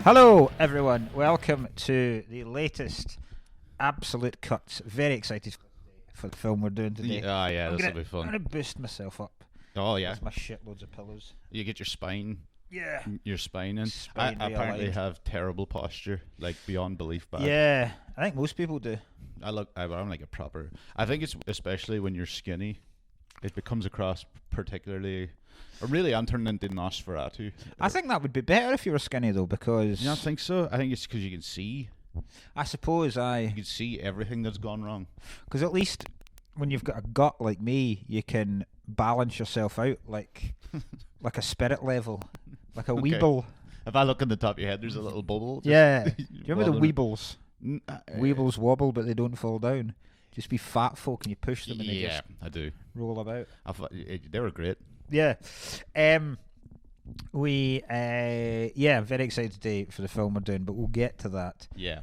Hello, everyone. Welcome to the latest Absolute Cuts. Very excited for the film we're doing today. Yeah, this will be fun. I'm going to boost myself up. Oh, yeah. With my shitloads of pillows. You get your spine. Yeah. Your spine in. Spine I apparently realigned. have terrible posture, like beyond belief bad. Yeah, I think most people do. I'm like a proper. I think it's especially when you're skinny, it becomes across particularly. Or really, I'm turning into Nosferatu. I think that would be better if you were skinny, though, because... You don't think so? I think it's because you can see. I suppose You can see everything that's gone wrong. Because at least when you've got a gut like me, you can balance yourself out like a spirit level, like a Okay. weeble. If I look in the top of your head, there's a little bubble. Just Yeah. Do you remember the wobbling. weebles? Weebles wobble, but they don't fall down. Just be fat folk and you push them and they Yeah, just I do. roll about. They were great. Yeah. Very excited today for the film we're doing, but we'll get to that. Yeah.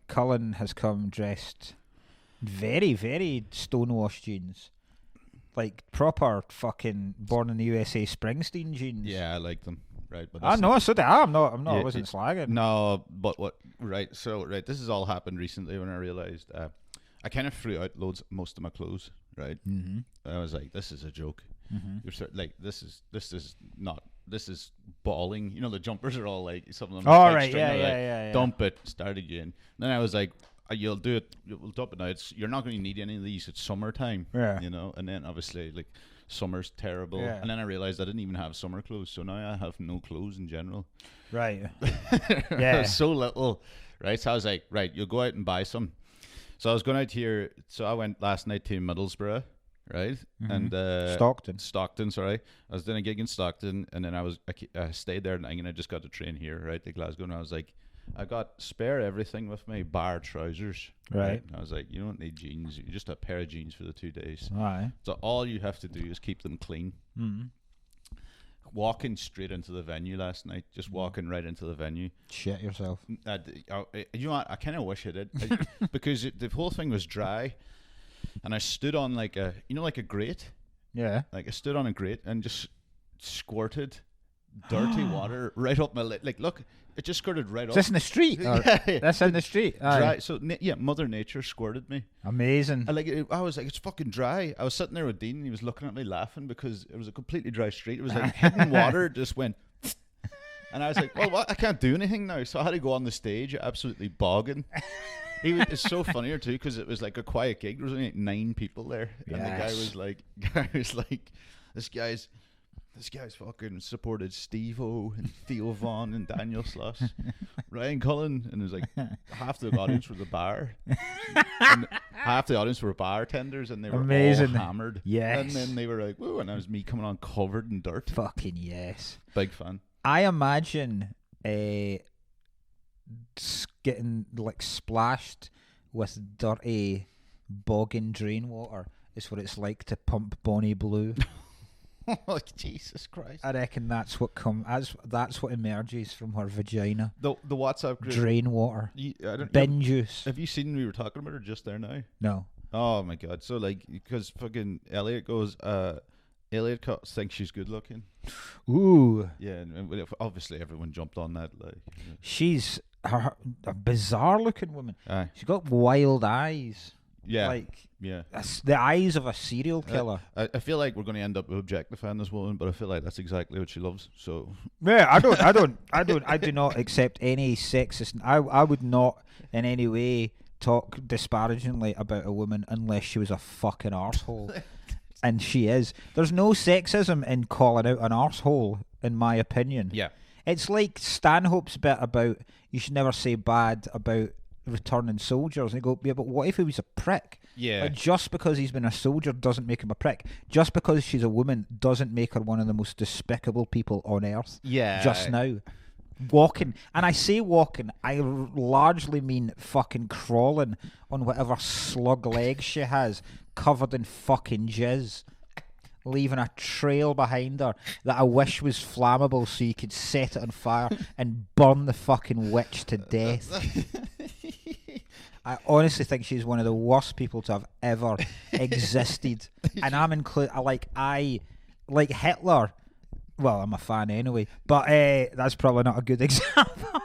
Cullen has come dressed very, very stonewashed jeans. Like proper fucking born in the USA Springsteen jeans. Yeah, I like them. Right, but I know, so did I. I'm not. Yeah, I wasn't slagging. No, but what? Right, so this has all happened recently when I realized I kind of threw out most of my clothes. Right, Mm-hmm. I was like, this is a joke. Mm-hmm. You're like, this is balling. You know, the jumpers are all like some of them. All are tight right, string, yeah, they're like, yeah. Dump it, start again. Then I was like, you'll do it. We'll dump it now. You're not going to need any of these. It's summertime. Yeah. You know, and then obviously like summer's terrible. Yeah. And then I realized I didn't even have summer clothes, so now I have no clothes in general. Right. Yeah. So little, right? So I was like, right, you'll go out and buy some. So I was going out here. So I went last night to Middlesbrough, right? Mhm. And Stockton, sorry. I was doing a gig in Stockton, and then I stayed there, and I just got the train here, right, to Glasgow. And I was like, I got spare everything with me, bar trousers. Right. And I was like, you don't need jeans. You just a pair of jeans for the 2 days. Aye. So all you have to do is keep them clean. Mm. Walking straight into the venue last night, just walking right into the venue. Shit yourself. You know what? I kind of wish I did because the whole thing was dry, and I stood on like a grate. Yeah. Like I stood on a grate and just squirted dirty water right up my leg. Like, look, it just squirted right Is up. this in the street? Or Yeah. That's in the street. Aye. Dry. So Mother Nature squirted me. Amazing. I was like, it's fucking dry. I was sitting there with Dean, and he was looking at me laughing because it was a completely dry street. It was like hidden water just went. And I was like, well, what? I can't do anything now. So I had to go on the stage absolutely bogging. It's so funnier too because it was like a quiet gig. There was only like 9 people there. And the guy was like, this guy's fucking supported Steve-O and Theo Von and Daniel Sloss, Ryan Cullen, and it was like half the audience were the bar, and half the audience were bartenders, and they were Amazing. all hammered. Yes. And then they were like, woo, and that was me coming on covered in dirt. Fucking yes. Big fan. I imagine getting like splashed with dirty bogging drain water is what it's like to pump Bonnie Blue. Oh, Jesus Christ. I reckon that's what that's what emerges from her vagina. The WhatsApp group. Drain water. Bin juice. Have you seen we were talking about her just there now? No. Oh my God. So like, because fucking Elliot goes, Elliot thinks she's good looking. Ooh. Yeah, and obviously everyone jumped on that. Like, She's a bizarre looking woman. aye. She's got wild eyes. Yeah, Like yeah. that's the eyes of a serial killer. I feel like we're going to end up objectifying this woman, but I feel like that's exactly what she loves. So Yeah, I do not accept any sexist. I would not in any way talk disparagingly about a woman unless she was a fucking arsehole. And she is. There's no sexism in calling out an arsehole, in my opinion. yeah, It's like Stanhope's bit about you should never say bad about returning soldiers. And they go, yeah, but what if he was a prick? yeah. Like, just because he's been a soldier doesn't make him a prick. Just because she's a woman doesn't make her one of the most despicable people on earth. Yeah. Just now. Walking. And I say walking, I largely mean fucking crawling on whatever slug legs she has, covered in fucking jizz. Leaving a trail behind her that I wish was flammable so you could set it on fire and burn the fucking witch to death. I honestly think she's one of the worst people to have ever existed. And I'm I like Hitler. Well, I'm a fan anyway, but that's probably not a good example.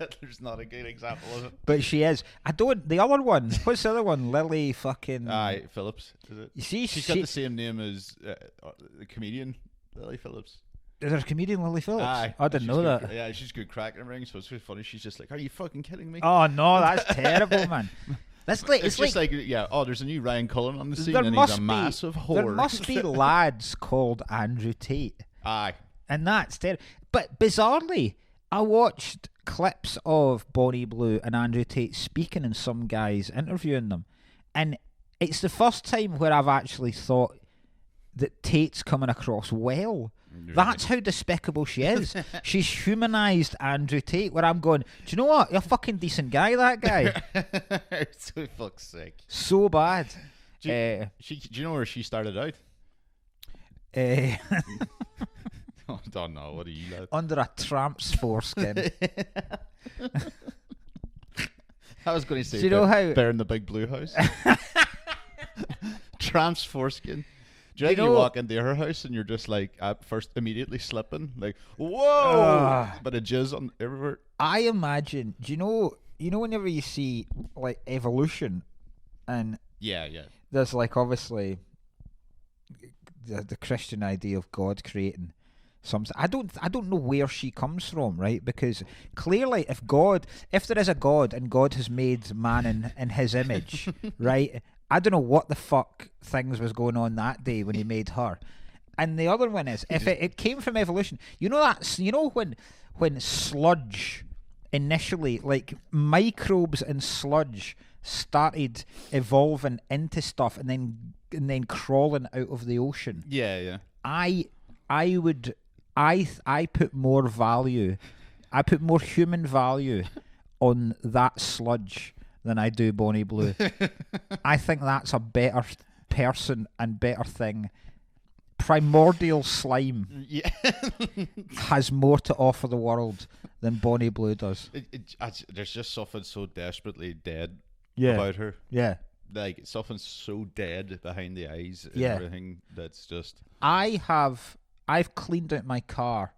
Hitler's not a good example of it. But she is. I don't. The other one. What's the other one? Lily fucking. Aye, Phillips, is it? You see, She's got the same name as the comedian Lily Phillips. Is there a comedian Lily Phillips? Aye, I didn't know that. Yeah, she's good crack and everything, so it's really funny. She's just like, "Are you fucking kidding me?" Oh no, that's terrible, man. That's like it's just like, yeah. Oh, there's a new Ryan Cullen on the scene, there and must he's a be- massive whore. There must be lads called Andrew Tate, Aye. and that's terrible. But bizarrely, I watched clips of Bonnie Blue and Andrew Tate speaking, and some guys interviewing them, and it's the first time where I've actually thought that Tate's coming across well. That's how despicable she is. She's humanised Andrew Tate, where I'm going, do you know what? You're a fucking decent guy, that guy. So fuck's sake. So bad. Do you know where she started out? I don't know. What are you like? Under a tramp's foreskin. I was going to say, Do you know how Bear in the Big Blue House. Tramp's foreskin. Do you, You you know- walk into her house and you're just like at first immediately slipping, like whoa, but a jizz on everywhere. I imagine? Do you know whenever you see like evolution, and Yeah. there's like obviously the Christian idea of God creating something. I don't know where she comes from, right? Because clearly, if there is a God and God has made man in His image, right? I don't know what the fuck things was going on that day when He made her. And the other one is, if it came from evolution, when sludge initially, like microbes and sludge started evolving into stuff and then crawling out of the ocean. Yeah. I put more value, I put more human value on that sludge than I do Bonnie Blue. I think that's a better person and better thing. Primordial slime Yeah. has more to offer the world than Bonnie Blue does. There's just something so desperately dead Yeah. about her. Yeah. Like something so dead behind the eyes and Yeah. everything that's just. I've cleaned out my car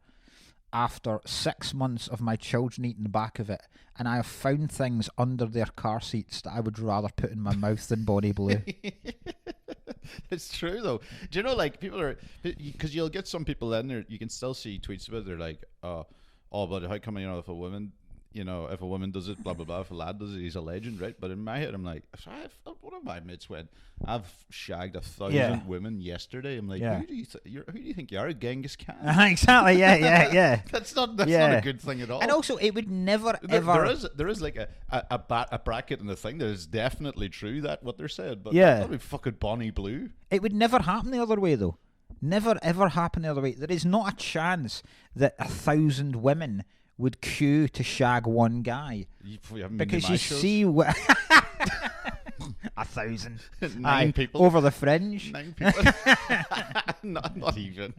after 6 months of my children eating the back of it, and I have found things under their car seats that I would rather put in my mouth than Bonnie Blue. It's true though. Do you know, like, people are, because you'll get some people in there, you can still see tweets about it, they're like, oh, but how come, if a woman does it, blah blah blah, if a lad does it, he's a legend, right? But in my head, I'm like, one of my mates went, I've shagged 1,000 women yesterday. I'm like, Yeah. who do you think you are, Genghis Khan? Exactly. Yeah. That's not a good thing at all. And also, it would never There ever. there is like a bracket in the thing that is definitely true, that what they're saying, but Yeah. that'd be fucking Bonnie Blue. It would never happen the other way, though. Never ever happen the other way. There is not a chance that 1,000 women would queue to shag one guy, You haven't been to because my you shows. see what 1,000 Nine people. over the fringe. 9 people. not even.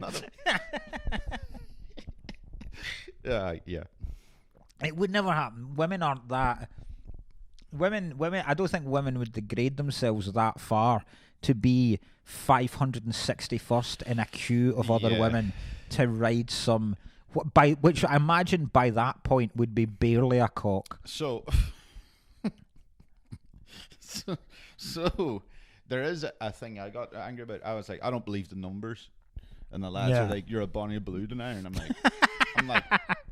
Yeah. It would never happen. Women aren't that. Women. I don't think women would degrade themselves that far to be 561st in a queue of other Yeah. women to ride some. Which I imagine by that point would be barely a cock. So there is a thing I got angry about. I was like, I don't believe the numbers, and the lads Yeah. are like, you're a Bonnie Blue denier, and I'm like,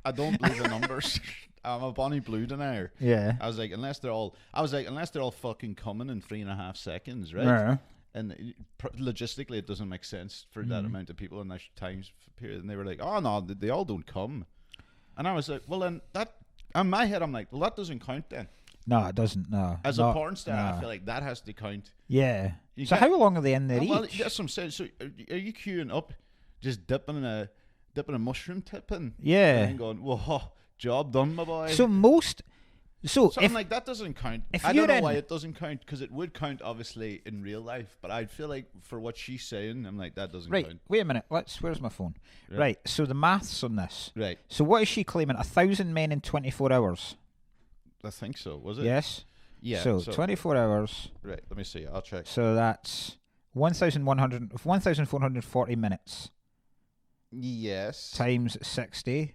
I don't believe the numbers. I'm a Bonnie Blue denier. Yeah. I was like, unless they're all fucking coming in 3.5 seconds, right? Yeah. And logistically, it doesn't make sense for that amount of people in that time period. And they were like, "Oh no, they all don't come." And I was like, "Well, then that." In my head, I'm like, "Well, that doesn't count then." No, it doesn't. No. As Not- a porn star, no. I feel like that has to count. Yeah. You So get- how long are they in there Well, each? that's what I'm saying. So, are you queuing up, just dipping a mushroom tip in? Yeah. And then going, "Whoa, job done, my boy." So most. So So if I'm like, that doesn't count. if I don't know you're why in- it doesn't count, because it would count obviously in real life, but I feel like for what she's saying, I'm like, that doesn't right, count. wait a minute. Where's my phone? Right. Right. So the maths on this. Right. So what is she claiming? 1,000 men in 24 hours. I think so. Was it? Yes. Yeah. So 24 hours. Right. Let me see. I'll check. So that's 1,440 minutes Yes. times 60.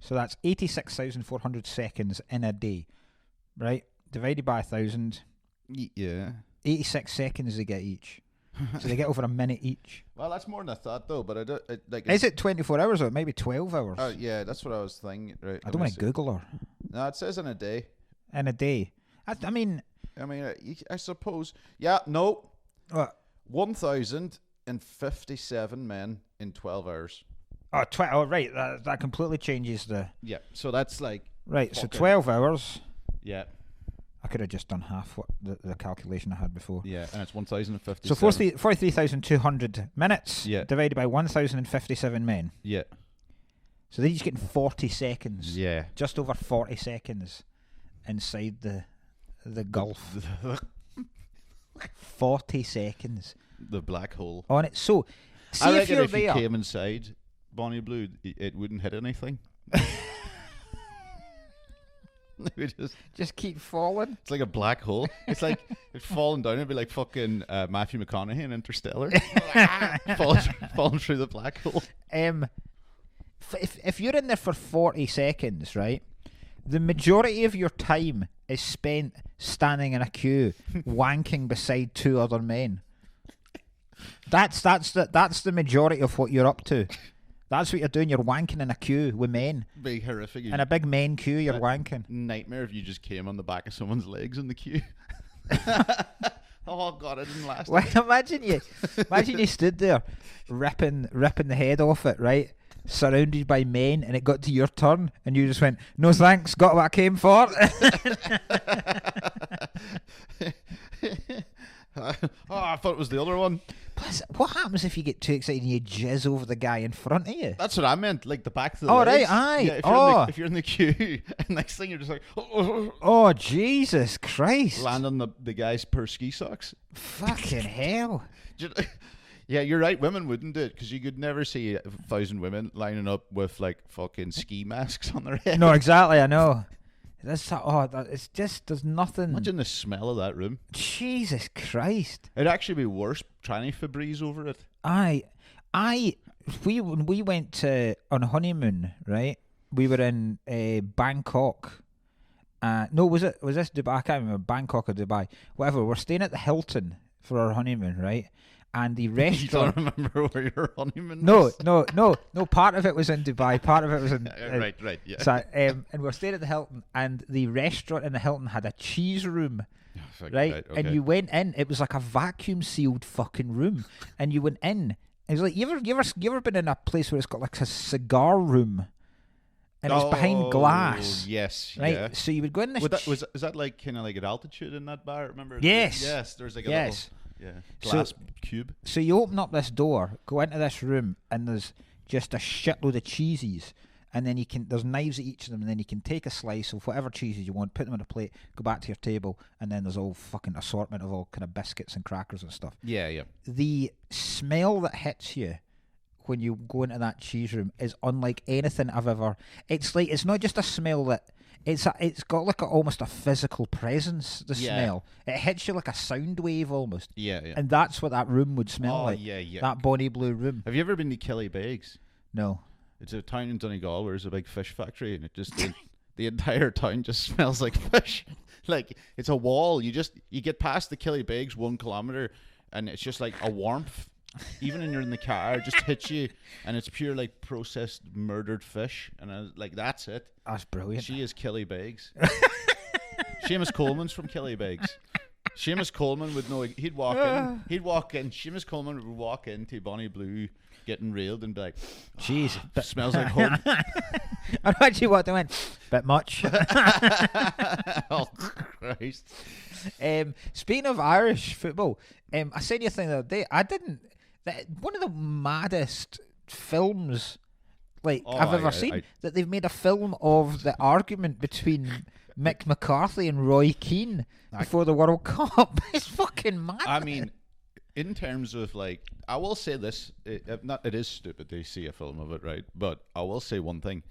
So that's 86,400 seconds in a day, right? Divided by 1,000. Yeah. 86 seconds they get each. So they get over a minute each. Well, that's more than I thought, though. But I don't like. Is it 24 hours or maybe 12 hours? Yeah, that's what I was thinking. Right. I don't want to Google her. No, it says in a day. In a day. I mean, I suppose. Yeah. No. what? 1,057 men in 12 hours. Oh, right. That completely changes the. Yeah. So that's like. Right. So fucking- 12 hours. Yeah. I could have just done half what the calculation I had before. Yeah, and it's 1,057. So 43,200 minutes divided by 1,057 men. Yeah. So they're each getting 40 seconds. Yeah. Just over 40 seconds inside the Gulf. 40 seconds The black hole. on it. So, see I if reckon you're if there. you came inside Bonnie Blue, it wouldn't hit anything. It would Just keep falling. it's like a black hole. It's like it's falling down. It'd be like fucking Matthew McConaughey in Interstellar, falling through the black hole. If you're in there for 40 seconds, right, the majority of your time is spent standing in a queue, wanking beside two other men. That's the majority of what you're up to. That's what you're doing. You're wanking in a queue with men. Big horrific. In a big men queue, you're wanking. Nightmare if you just came on the back of someone's legs in the queue. Oh god, it didn't last. Well, imagine you stood there, ripping the head off it, right? Surrounded by men, and it got to your turn, and you just went, "No thanks, got what I came for." I thought it was the other one. Plus, what happens if you get too excited and you jizz over the guy in front of you? That's what I meant, like the back of the Oh, legs. right, aye. Yeah, if you're in the queue, and next thing you're just like, Oh, Jesus Christ. land on the guy's per ski socks. Fucking hell. Yeah, you're right. Women wouldn't do it because you could never see 1,000 women lining up with like fucking ski masks on their head. No, exactly, I know. It's just, there's nothing. Imagine the smell of that room. Jesus Christ. It'd actually be worse trying to Febreze over it. When we went on a honeymoon, right? We were in Bangkok. No, was this Dubai? I can't remember, Bangkok or Dubai. Whatever. We're staying at the Hilton for our honeymoon, right? And the restaurant. You don't remember where your honeymoon No. was? Part of it was in Dubai. Part of it was in. Right, yeah. So, and we're staying at the Hilton, and the restaurant in the Hilton had a cheese room. Right, okay. and you went in. It was like a vacuum sealed fucking room, and you went in. It was like you ever been in a place where it's got like a cigar room, and it's behind glass. Yes, right. Yeah. So you would go in this. Is that like kind of like at altitude in that bar? Remember? Yes. Yes. There's like a yes. little glass cube. So you open up this door, go into this room, and there's just a shitload of cheeses. And then there's knives at each of them, and then you can take a slice of whatever cheeses you want, put them on a plate, go back to your table, and then there's all fucking assortment of all kind of biscuits and crackers and stuff. Yeah. The smell that hits you when you go into that cheese room is unlike anything I've ever. It's like, it's not just a smell that it's got like almost a physical presence. The smell, it hits you like a sound wave almost. Yeah. And that's what that room would smell like. Yeah. That Bonnie Blue room. Have you ever been to Kelly Bags? No. It's a town in Donegal where there's a big fish factory, and it just the entire town just smells like fish. Like it's a wall. You get past the Kelly Bags 1 kilometer, and it's just like a warmth. Even when you're in the car, it just hits you, and it's pure like processed murdered fish, and I was like, that's it. That's brilliant. She is Kelly Bags. Seamus Coleman's from Kelly Bags. Seamus Coleman would know. He'd walk in. Seamus Coleman would walk into Bonnie Blue getting railed and be like, jeez, smells like home. I actually walked and went, bit much. Oh, Christ. Speaking of Irish football, I said you a thing the other day. One of the maddest films I've ever seen, that they've made a film of the argument between Mick McCarthy and Roy Keane before the World Cup. It's fucking mad. I mean, in terms of like, I will say this: it is stupid to see a film of it, right? But I will say one thing: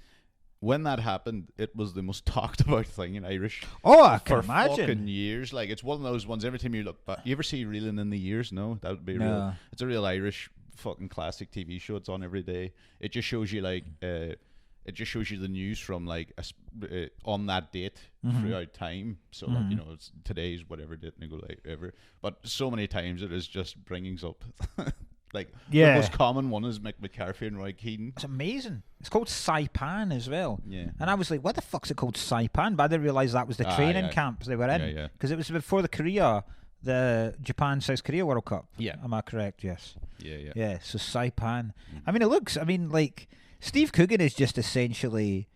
when that happened, it was the most talked about thing in Irish. Oh, I can for imagine. Fucking years, like it's one of those ones. Every time you look back, you ever see Reeling in the Years? No, that would be real. It's a real Irish fucking classic TV show. It's on every day. It just shows you like it just shows you the news from like on that date Mm-hmm. throughout time. So like, you know, it's today's whatever date and they go like ever. But so many times it is just bringing up like the most common one is Mick McCarthy and Roy Keane. It's amazing. It's called Saipan as well. Yeah. And I was like, what the fuck's it called Saipan? But I didn't realise that was the training camp they were in. Because it was before the Japan-South Korea World Cup. Yeah. Am I correct? Yes. Yeah. Yeah, so Saipan. I mean, like, Steve Coogan is just essentially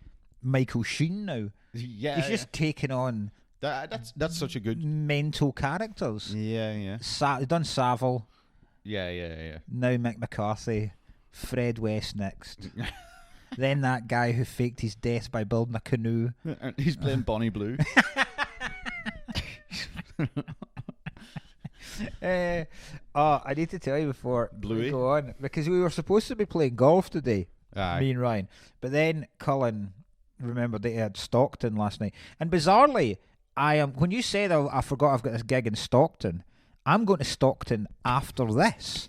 Michael Sheen now. Yeah. He's just taking on that's such a good mental characters. Yeah. He's done Savile. Yeah. Now Mick McCarthy. Fred West next. Then that guy who faked his death by building a canoe. He's playing Bonnie Blue. I need to tell you before Bluey? we go on, because we were supposed to be playing golf today, me and Ryan, but then Cullen remembered that he had Stockton last night, and bizarrely, when you said I forgot I've got this gig in Stockton, I'm going to Stockton after this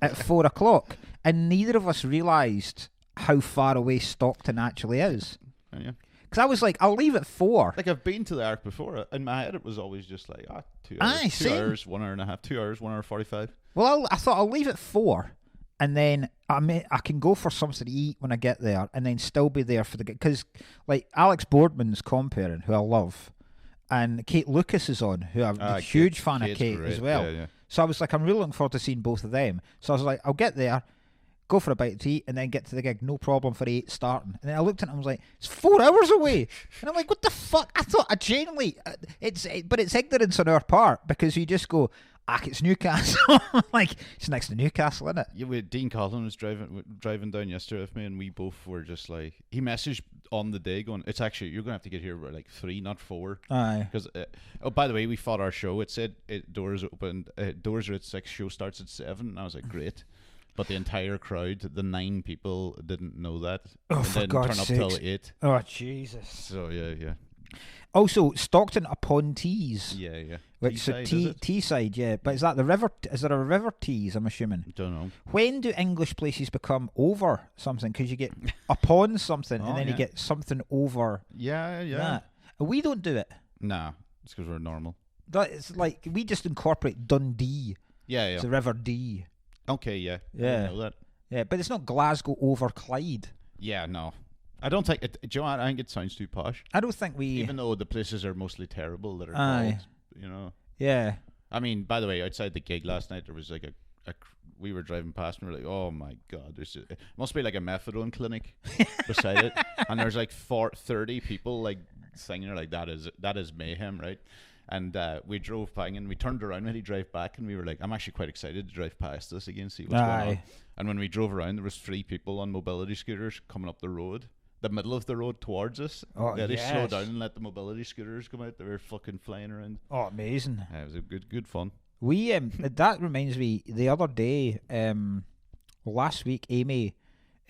at 4 o'clock, and neither of us realised how far away Stockton actually is. Yeah. Because I was like, I'll leave at 4. Like, I've been to the Arc before. In my head, it was always just like, 2 hours. Aye, 2 hours, 1 hour and a half. 2 hours, 1 hour 45. Well, I thought I'll leave at 4, and then I can go for something to eat when I get there, and then still be there for the... Because, like, Alex Boardman's comparing, who I love, and Kate Lucas is on, who I'm a huge fan of Kate great. as well. Yeah. So I was like, I'm really looking forward to seeing both of them. So I was like, I'll get there, go for a bite to eat, and then get to the gig, no problem for 8 starting. And then I looked at it and I was like, it's 4 hours away. And I'm like, what the fuck? I thought, genuinely, but it's ignorance on our part, because you just go, it's Newcastle. Like, it's next to Newcastle, isn't it? Yeah, Dean Cullen was driving down yesterday with me, and we both were just like, he messaged on the day going, it's actually, you're going to have to get here by like 3, not 4. Aye. Because, by the way, we fought our show. It said doors opened, doors are at 6, show starts at 7. And I was like, great. But the entire crowd, the 9 people, didn't know that. Oh, and for didn't God's turn up sakes. till 8. Oh, Jesus. So, yeah. Also, Stockton upon Tees. Yeah. Which Teesside, yeah. But is that the river? Is there a river Tees, I'm assuming? Don't know. When do English places become over something? Because you get upon something, and then you get something over Yeah. that. We don't do it. Nah, it's because we're normal. It's like, we just incorporate Dundee. Yeah. It's the River Dee. Okay, yeah. Yeah. I know that. Yeah, but it's not Glasgow over Clyde. Yeah, no. I don't think it. Do you know what? I think it sounds too posh. I don't think we... Even though the places are mostly terrible that are Aye. called, you know. Yeah. I mean, by the way, outside the gig last night, there was like we were driving past and we were like, oh my God, it must be like a methadone clinic beside it. And there's like 30 people like singing like, that is mayhem, right? And we drove by and we turned around when he drove back and we were like, I'm actually quite excited to drive past this again, see what's going on. And when we drove around, there was 3 people on mobility scooters coming up the road, the middle of the road towards us. Oh, they slowed down and let the mobility scooters come out. They were fucking flying around. Oh, amazing. Yeah, it was a good fun. We that reminds me, the other day, last week, Amy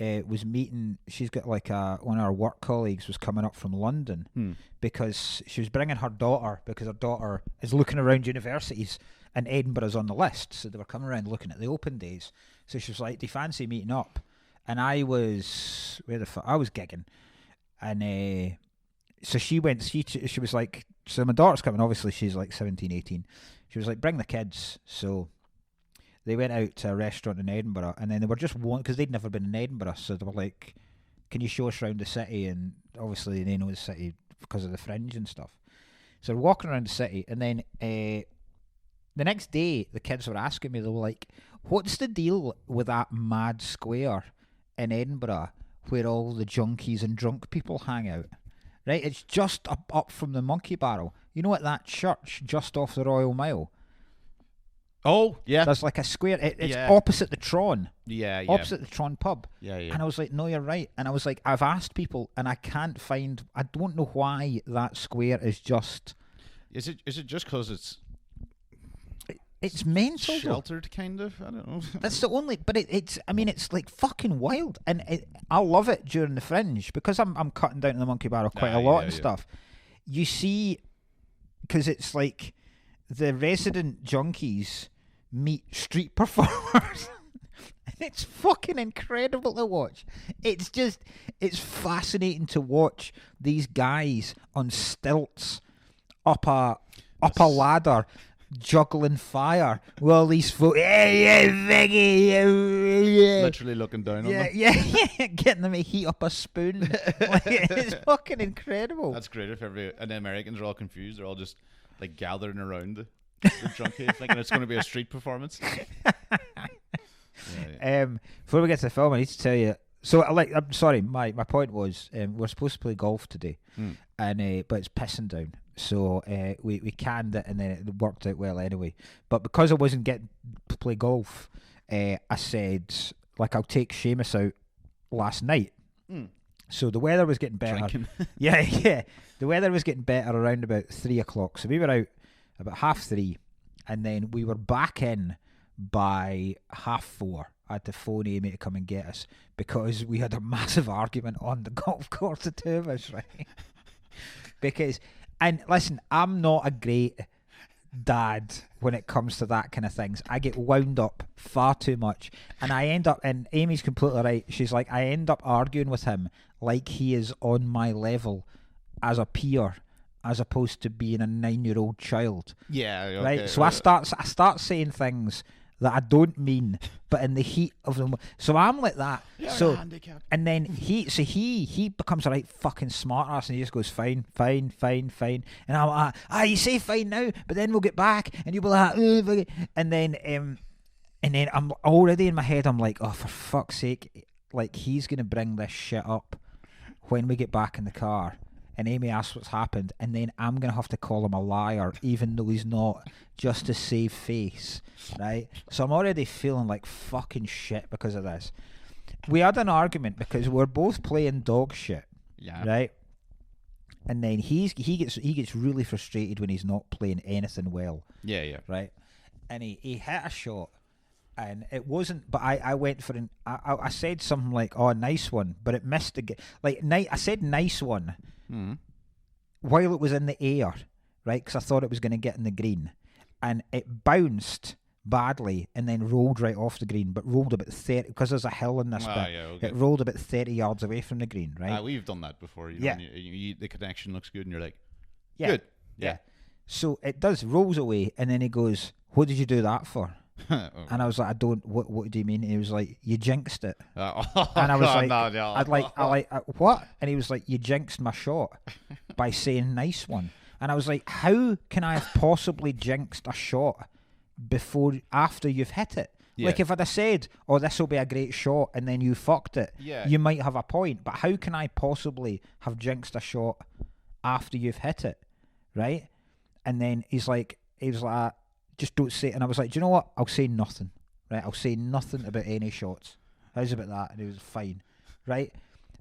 was meeting. She's got like one of our work colleagues was coming up from London because she was bringing her daughter, because her daughter is looking around universities and Edinburgh's on the list. So they were coming around looking at the open days. So she was like, "Do you fancy meeting up?" And I was I was gigging, and so she went. She was like, "So my daughter's coming. Obviously, she's like 17, 18. She was like, bring the kids." So they went out to a restaurant in Edinburgh, and then they were just because they'd never been in Edinburgh, so they were like, "Can you show us around the city?" And obviously they know the city because of the Fringe and stuff. So we're walking around the city, and then the next day the kids were asking me, they were like, "What's the deal with that mad square in Edinburgh where all the junkies and drunk people hang out?" Right, it's just up from the Monkey Barrel. You know, at that church just off the Royal Mile. Oh, yeah. There's like a square. It's opposite the Tron. Yeah. Opposite the Tron pub. Yeah. And I was like, no, you're right. And I was like, I've asked people, and I can't find. I don't know why that square is just. Is it just because it's mental, sheltered, kind of? I don't know. That's the only. But it's. I mean, it's like fucking wild, and I love it during the Fringe because I'm cutting down to the Monkey Barrel quite a lot and stuff. You see, because it's like the resident junkies meet street performers. It's fucking incredible to watch. It's fascinating to watch these guys on stilts up a ladder juggling fire with all these folk. Hey, Viggy, yeah. Literally looking down on them. Yeah, getting them to heat up a spoon. Like, it's fucking incredible. That's great if and the Americans are all confused. They're all just like gathering around the drunk cave thinking it's going to be a street performance. Before we get to the film, I need to tell you. So, I'm sorry. My point was, we're supposed to play golf today, and but it's pissing down. So we canned it, and then it worked out well anyway. But because I wasn't getting to play golf, I said, like, I'll take Seamus out last night. So the weather was getting better. yeah. The weather was getting better around about 3 o'clock. So we were out about 3:30, and then we were back in by 4:30. I had to phone Amy to come and get us because we had a massive argument on the golf course, the two of us, right? And listen, I'm not a great dad when it comes to that kind of things. I get wound up far too much, and I end up, and Amy's completely right, she's like, I end up arguing with him like he is on my level as a peer, as opposed to being a 9-year-old child. Yeah, okay, right. So I start saying things that I don't mean, but in the heat of the so I'm like that. You're handicapped. And then he becomes a right fucking smart ass, and he just goes fine, and I'm like, you say fine now, but then we'll get back, and you'll be like, and then I'm already in my head, I'm like, oh, for fuck's sake, like, he's gonna bring this shit up when we get back in the car. And Amy asks what's happened, and then I'm going to have to call him a liar, even though he's not, just to save face, right? So I'm already feeling like fucking shit because of this. We had an argument because we're both playing dog shit, right? And then he gets really frustrated when he's not playing anything well. Yeah. Right? And he hit a shot, and it wasn't, but I went for I said something like, oh, nice one, but it missed the, I said nice one, while it was in the air, right? Because I thought it was going to get in the green, and it bounced badly and then rolled right off the green, but rolled about 30, because there's a hill in this bit. Yeah, okay. It rolled about 30 yards away from the green, right? We've done that before. You know, the connection looks good, and you're like, good. Yeah. So it rolls away, and then he goes, "What did you do that for?" And I was like, I don't. What do you mean? And he was like, "You jinxed it." And I was what? And he was like, "You jinxed my shot by saying nice one." And I was like, "How can I have possibly jinxed a shot after you've hit it?" Yeah. Like, if I'd have said, "Oh, this will be a great shot," and then you fucked it, you might have a point. But how can I possibly have jinxed a shot after you've hit it, right? And then he was like, just don't say it. And I was like, do you know what? I'll say nothing, right? I'll say nothing about any shots. How's about that? And he was fine, right?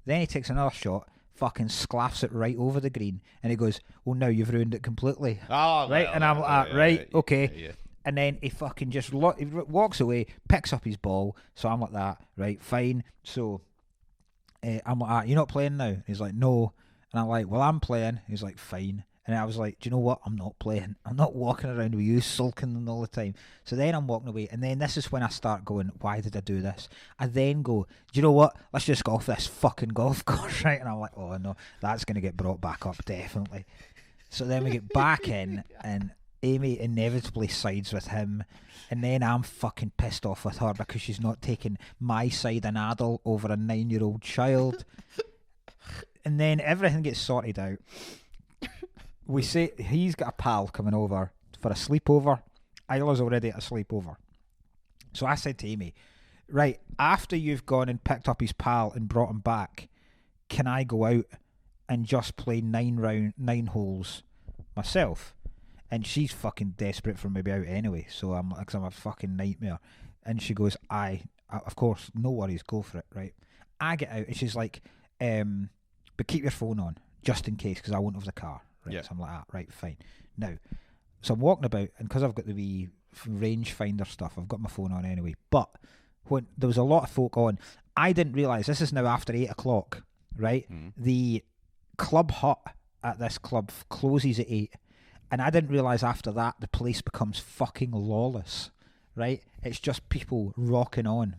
Then he takes another shot, fucking sclaffs it right over the green, and he goes, "Oh, now you've ruined it completely." Oh, right? Well, and I'm like, right, okay. Yeah. And then he fucking just he walks away, picks up his ball. So I'm like that, right? Fine. So I'm like, you're not playing now? And he's like, no. And I'm like, well, I'm playing. He's like, fine. And I was like, do you know what? I'm not playing. I'm not walking around with you sulking all the time. So then I'm walking away. And then this is when I start going, why did I do this? I then go, do you know what? Let's just go off this fucking golf course, right? And I'm like, oh, no, that's going to get brought back up, definitely. So then we get back in, and Amy inevitably sides with him. And then I'm fucking pissed off with her because she's not taking my side, an adult, over a 9-year-old child. And then everything gets sorted out. We say he's got a pal coming over for a sleepover. Isla's already at a sleepover. So I said to Amy, right, after you've gone and picked up his pal and brought him back, can I go out and just play 9 holes myself? And she's fucking desperate for me to be out anyway. So I'm a fucking nightmare. And she goes, of course, no worries, go for it, right? I get out and she's like, but keep your phone on just in case, because I won't have the car. Right? Yeah. So I'm like, right, fine. Now, so I'm walking about, and because I've got the wee rangefinder stuff, I've got my phone on anyway. But when there was a lot of folk on, I didn't realise, this is now after 8 o'clock, right? The club hut at this club closes at 8, and I didn't realise after that the place becomes fucking lawless, right? It's just people rocking on,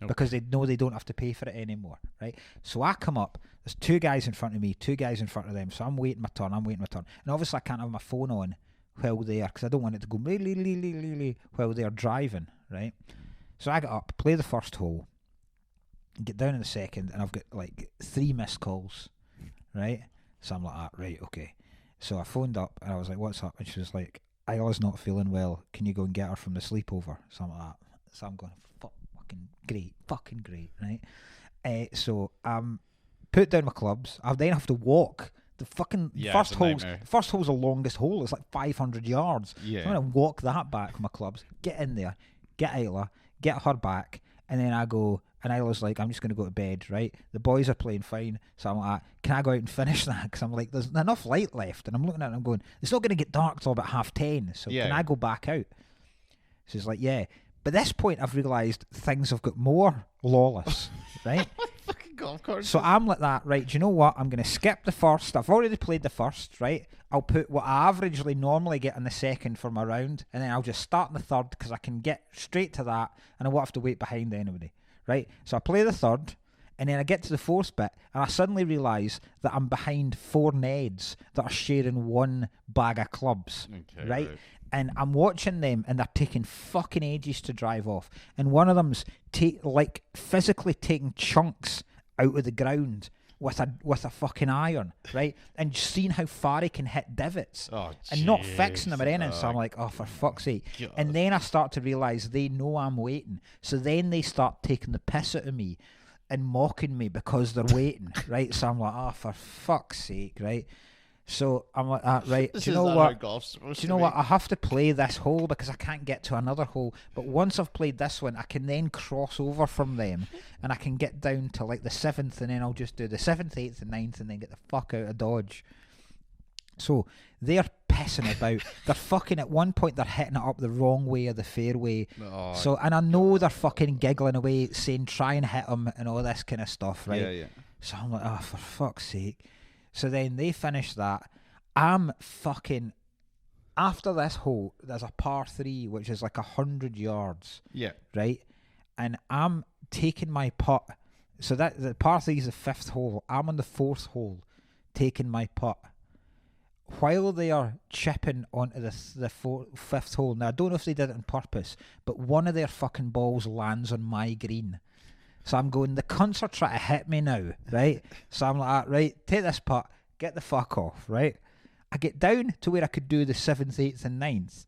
because they know they don't have to pay for it anymore, right? So I come up, there's 2 guys in front of me, 2 guys in front of them, so I'm waiting my turn, and obviously I can't have my phone on while they're, because I don't want it to go while they're driving, right? So I get up, play the first hole, get down in the second, and I've got like 3 missed calls, right? So I'm like, right, okay. So I phoned up and I was like, what's up? And she was like, Isla's not feeling well. Can you go and get her from the sleepover? Something like that. So I'm going, fucking great, right? So put down my clubs. I then have to walk. The fucking first hole's the longest hole. It's like 500 yards. Yeah. So I'm going to walk that back with my clubs, get in there, get Isla, get her back, and then I go, and Isla's like, I'm just going to go to bed, right? The boys are playing fine. So I'm like, can I go out and finish that? Because I'm like, there's enough light left. And I'm looking at it and I'm going, it's not going to get dark till about 10:30. So can I go back out? She's like, yeah. But at this point, I've realised things have got more lawless, right? Fucking golf carts. So I'm like that, right? Do you know what? I'm going to skip the first. I've already played the first, right? I'll put what I averagely normally get in the second for my round, and then I'll just start in the third because I can get straight to that, and I won't have to wait behind anybody, right? So I play the third, and then I get to the fourth bit, and I suddenly realise that I'm behind 4 Neds that are sharing 1 bag of clubs, right? And I'm watching them, and they're taking fucking ages to drive off. And one of them's physically taking chunks out of the ground with a fucking iron, right? And seeing how far he can hit divots and not fixing them or anything. So I'm like, oh, for fuck's sake. God. And then I start to realise they know I'm waiting. So then they start taking the piss out of me and mocking me because they're waiting, right? So I'm like, oh, for fuck's sake, right? So I'm like, right, do you know what? I have to play this hole because I can't get to another hole. But once I've played this one, I can then cross over from them and I can get down to like the 7th, and then I'll just do the 7th, 8th and 9th and then get the fuck out of Dodge. So they're pissing about. They're fucking, at one point they're hitting it up the wrong way of the fairway. So, and I know they're fucking giggling away saying try and hit them and all this kind of stuff, right? Yeah. So I'm like, oh, for fuck's sake. So then they finish that. I'm fucking, after this hole, there's a par 3, which is like 100 yards. Yeah. Right? And I'm taking my putt. So that the par 3 is the 5th hole. I'm on the 4th hole, taking my putt. While they are chipping onto the 5th hole, now I don't know if they did it on purpose, but one of their fucking balls lands on my green. So I'm going, the cunts are trying to hit me now, right? So I'm like, right, take this putt, get the fuck off, right? I get down to where I could do the 7th, 8th and 9th.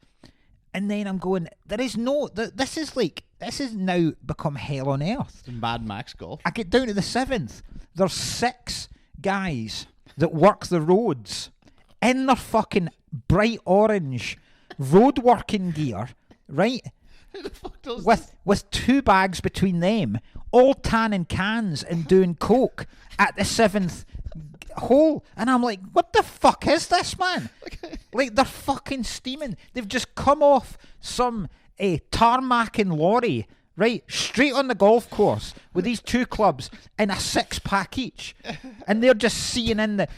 And then I'm going, this is now become hell on earth. It's Mad Max golf. I get down to the 7th. There's 6 guys that work the roads in their fucking bright orange road working gear, right? Who the fuck does with 2 bags between them, all tanning cans and doing coke at the 7th hole. And I'm like, what the fuck is this, man? Like, they're fucking steaming. They've just come off some tarmacking lorry, right, straight on the golf course with these 2 clubs and a 6-pack each, and they're just seeing in the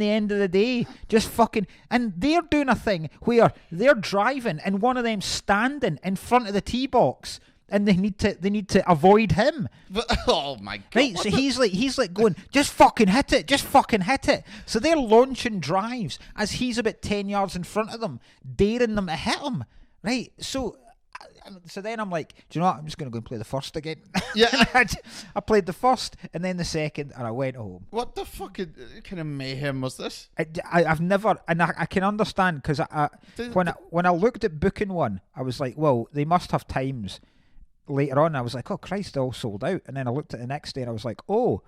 end of the day, just fucking, and they're doing a thing where they're driving and one of them standing in front of the tee box, and they need to avoid him. But, oh my god! Right, so he's like going, just fucking hit it. So they're launching drives as he's about 10 yards in front of them, daring them to hit him. Right, so then I'm like, do you know what? I'm just going to go and play the first again. Yeah. I played the first and then the second, and I went home. What the fucking kind of mayhem was this? I've never, and I can understand, because when I looked at booking one, I was like, well, they must have times later on. I was like, oh Christ, they're all sold out. And then I looked at the next day and I was like, oh,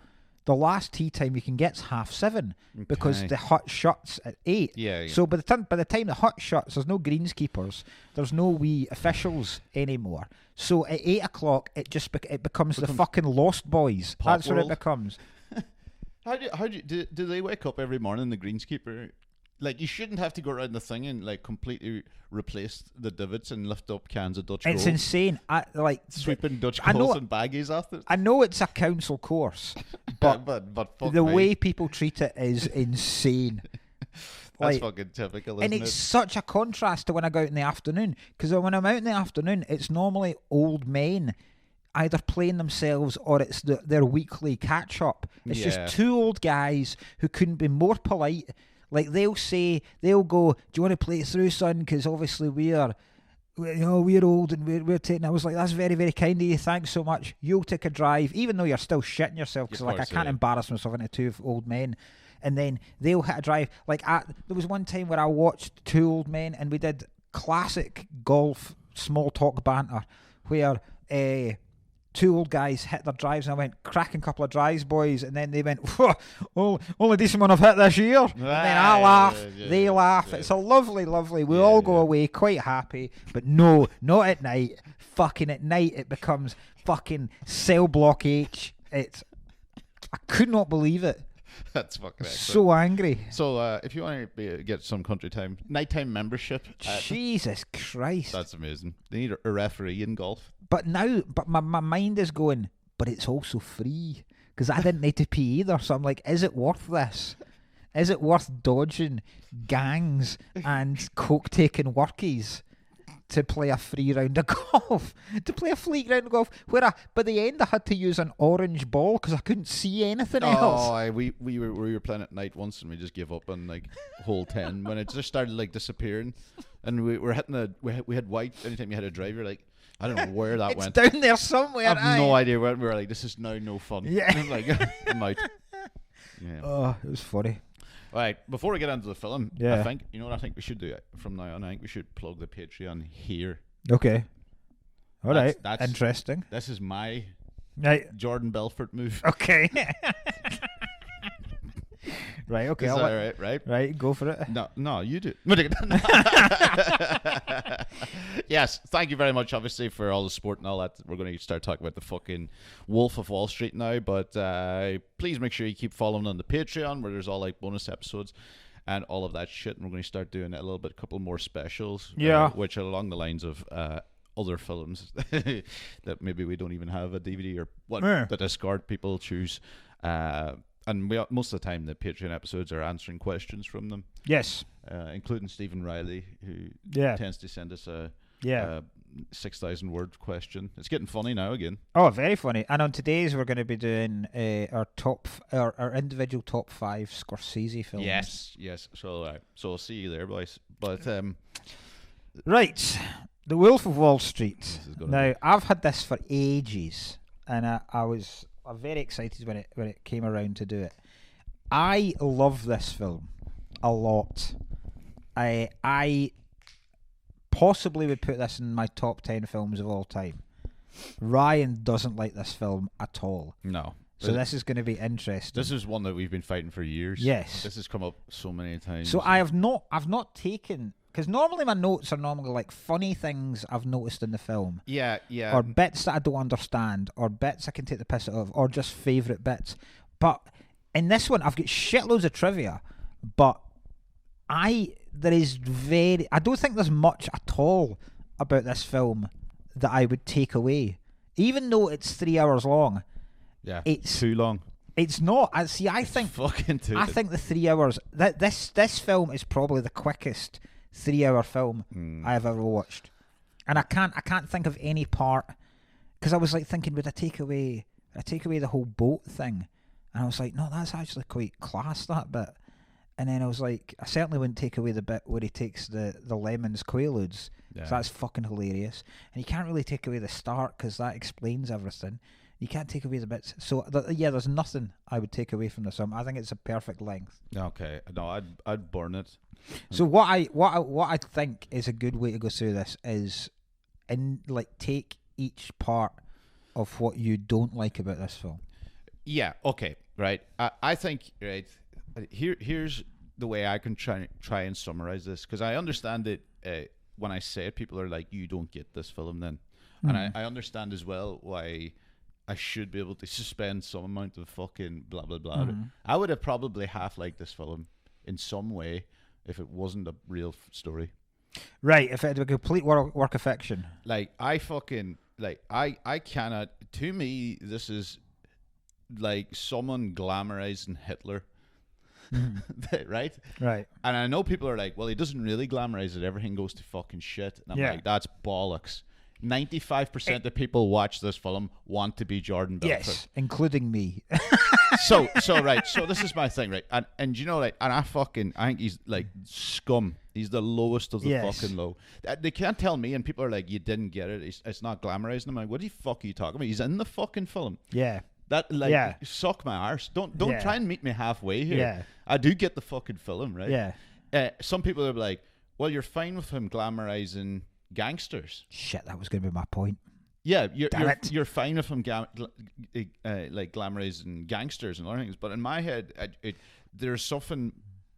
the last tee time you can get's 7:30 because the hut shuts at 8. Yeah. So by the time the hut shuts, there's no greenskeepers, there's no wee officials anymore. So at 8 o'clock, it becomes the fucking Lost Boys. That's what it becomes. do they wake up every morning, the greenskeeper? Like, you shouldn't have to go around the thing and like completely replace the divots and lift up cans of Dutch Gold. It's insane. Sweeping Dutch Golds and baggies after. I know it's a council course, but the way people treat it is insane. That's fucking typical, isn't it? And it's such a contrast to when I go out in the afternoon, because when I'm out in the afternoon, it's normally old men either playing themselves or it's their weekly catch up. It's Yeah. just two old guys who couldn't be more polite. Like they'll go, "Do you want to play through, son? Because obviously we're old and we're taking." I was like, "That's very, very kind of you. Thanks so much. You'll take a drive, even though you're still shitting yourself." Because like I can't embarrass myself into two old men. And then they'll hit a drive. Like there was one time where I watched two old men and we did classic golf small talk banter where two old guys hit their drives and I went, "Cracking couple of drives, boys," and then they went, "Only decent one I've hit this year." And then I laugh, they laugh. Yeah. It's a lovely, we all go away quite happy. But no, not at night. Fucking at night it becomes fucking cell block H. I could not believe it. That's fucking excellent. So angry. So if you want to get some country time nighttime membership, Jesus Christ, that's amazing. They need a referee in golf. But my mind is going, but it's also free because I didn't need to pay either. So I'm like, is it worth this? Is it worth dodging gangs and coke taking workies to play a free round of golf? To play a free round of golf where by the end I had to use an orange ball because I couldn't see anything else. Oh, we were playing at night once and we just gave up on like hole 10 when it just started like disappearing, and we were hitting we had white. Anytime you had a drive, you're like, I don't know where that went. It's down there somewhere. I have no idea where. We were like, this is now no fun. Yeah. I'm like, I'm out. Yeah. Oh, it was funny. All right, before we get into the film, Yeah. I think, you know what I think we should do from now on? I think we should plug the Patreon here. Okay. All right. That's interesting. This is my Right. Jordan Belfort move. Okay. Right, okay. Is that right? Right, go for it. No, you do. Yes, thank you very much, obviously, for all the support and all that. We're going to start talking about the fucking Wolf of Wall Street now, but please make sure you keep following on the Patreon, where there's all like bonus episodes and all of that shit, and we're going to start doing a couple more specials, which are along the lines of other films that maybe we don't even have a DVD or what the Discard people choose. And most of the time, the Patreon episodes are answering questions from them. Yes. Including Stephen Riley, who tends to send us a 6,000 word question. It's getting funny now again. Oh, very funny. And on today's, we're going to be doing our individual top 5 Scorsese films. Yes. So I'll see you there, boys. But right, The Wolf of Wall Street. Now, I've had this for ages, and I'm very excited when it came around to do it. I love this film a lot. I possibly would put this in my top 10 films of all time. Ryan doesn't like this film at all. No. So this is going to be interesting. This is one that we've been fighting for years. Yes. This has come up so many times. So I've not taken, because normally my notes are normally like funny things I've noticed in the film. Yeah. Or bits that I don't understand, or bits I can take the piss out of, or just favourite bits. But in this one, I've got shitloads of trivia, but I don't think there's much at all about this film that I would take away. Even though it's 3 hours long. Yeah, it's too long. It's not. I think fucking too. I think the 3 hours. This film is probably the quickest 3 hour film I have ever watched, and I can't think of any part, because I was like thinking, would I take away the whole boat thing, and I was like, no, that's actually quite class, that bit. And then I was like, I certainly wouldn't take away the bit where he takes the lemons quaaludes. Yeah. So that's fucking hilarious. And you can't really take away the start, because that explains everything. You can't take away the bits. So there's nothing I would take away from this film. I think it's a perfect length. Okay, no, I'd burn it. So what I think is a good way to go through this is, take each part of what you don't like about this film. Yeah. Okay. Right. I think right here's the way I can try and summarize this, because I understand that when I say it, people are like, you don't get this film then, and I understand as well why I should be able to suspend some amount of fucking blah blah blah. I would have probably half liked this film in some way if it wasn't a real story. Right, if it had a complete work of fiction. Like, I cannot. To me, this is like someone glamorizing Hitler. Right. And I know people are like, well, he doesn't really glamorize it. Everything goes to fucking shit. And I'm like, that's bollocks. 95% of the people watch this film want to be Jordan Belfort. Yes, including me. So right. So this is my thing, right? And you know, like, and I think he's like scum. He's the lowest of the fucking low. They can't tell me, and people are like, "You didn't get it. It's not glamorizing him." I'm like, what the fuck are you talking about? He's in the fucking film. Yeah. That suck my arse. Don't try and meet me halfway here. Yeah. I do get the fucking film, right? Yeah. Some people are like, well, you're fine with him glamorizing gangsters. Shit, that was going to be my point. Yeah, you're fine with him like glamorizing gangsters and other things, but in my head, there's something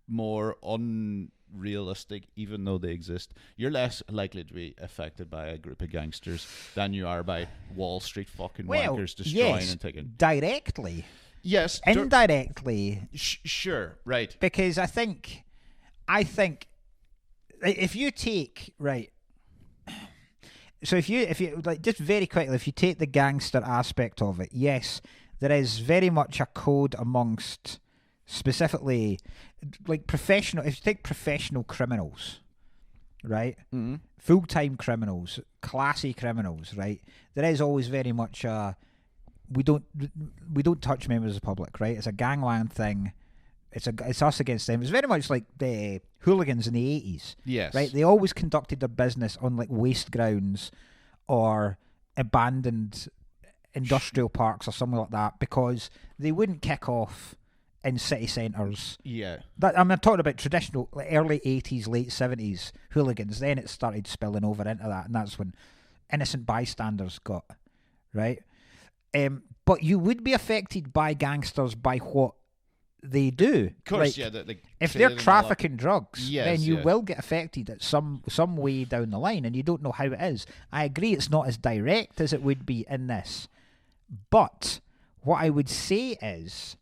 more unrealistic, even though they exist. You're less likely to be affected by a group of gangsters than you are by Wall Street fucking wankers destroying and taking. Directly. Yes. Indirectly. Sure. Right. Because I think if you take so if you like, just very quickly, if you take the gangster aspect of it, yes, there is very much a code amongst specifically like professional. If you take professional criminals, right, full-time criminals, classy criminals, right, there is always very much we don't touch members of the public, right? It's a gangland thing. It's us against them. It's very much like the hooligans in the 80s. Yes. Right? They always conducted their business on like waste grounds or abandoned industrial parks or something like that, because they wouldn't kick off in city centres. Yeah. I'm talking about traditional, like early 80s, late 70s hooligans. Then it started spilling over into that, and that's when innocent bystanders got, right? But you would be affected by gangsters by what they do. Of course, like, if they're trafficking drugs, then you will get affected at some way down the line, and you don't know how it is. I agree it's not as direct as it would be in this. But what I would say is,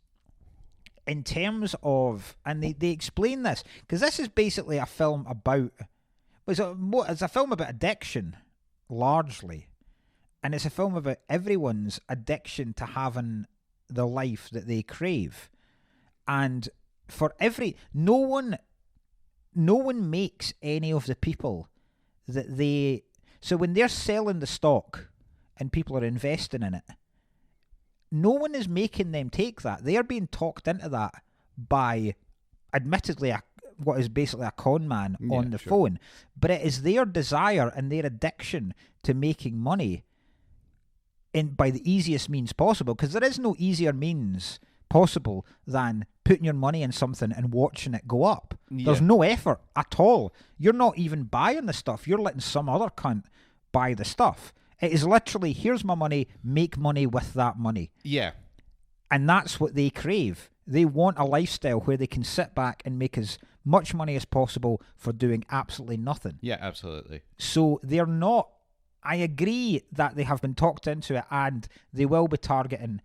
in terms of, and they explain this, because this is basically a film about, it's a film about addiction, largely. And it's a film about everyone's addiction to having the life that they crave. And for no one makes any of the people that they, so when they're selling the stock and people are investing in it, no one is making them take that. They are being talked into that by, admittedly, what is basically a con man on the phone. But it is their desire and their addiction to making money by the easiest means possible, because there is no easier means possible than putting your money in something and watching it go up. There's no effort at all. You're not even buying the stuff. You're letting some other cunt buy the stuff. It is literally, here's my money, make money with that money. Yeah. And that's what they crave. They want a lifestyle where they can sit back and make as much money as possible for doing absolutely nothing. Yeah, absolutely. So they're not, I agree that they have been talked into it, and they will be targeting,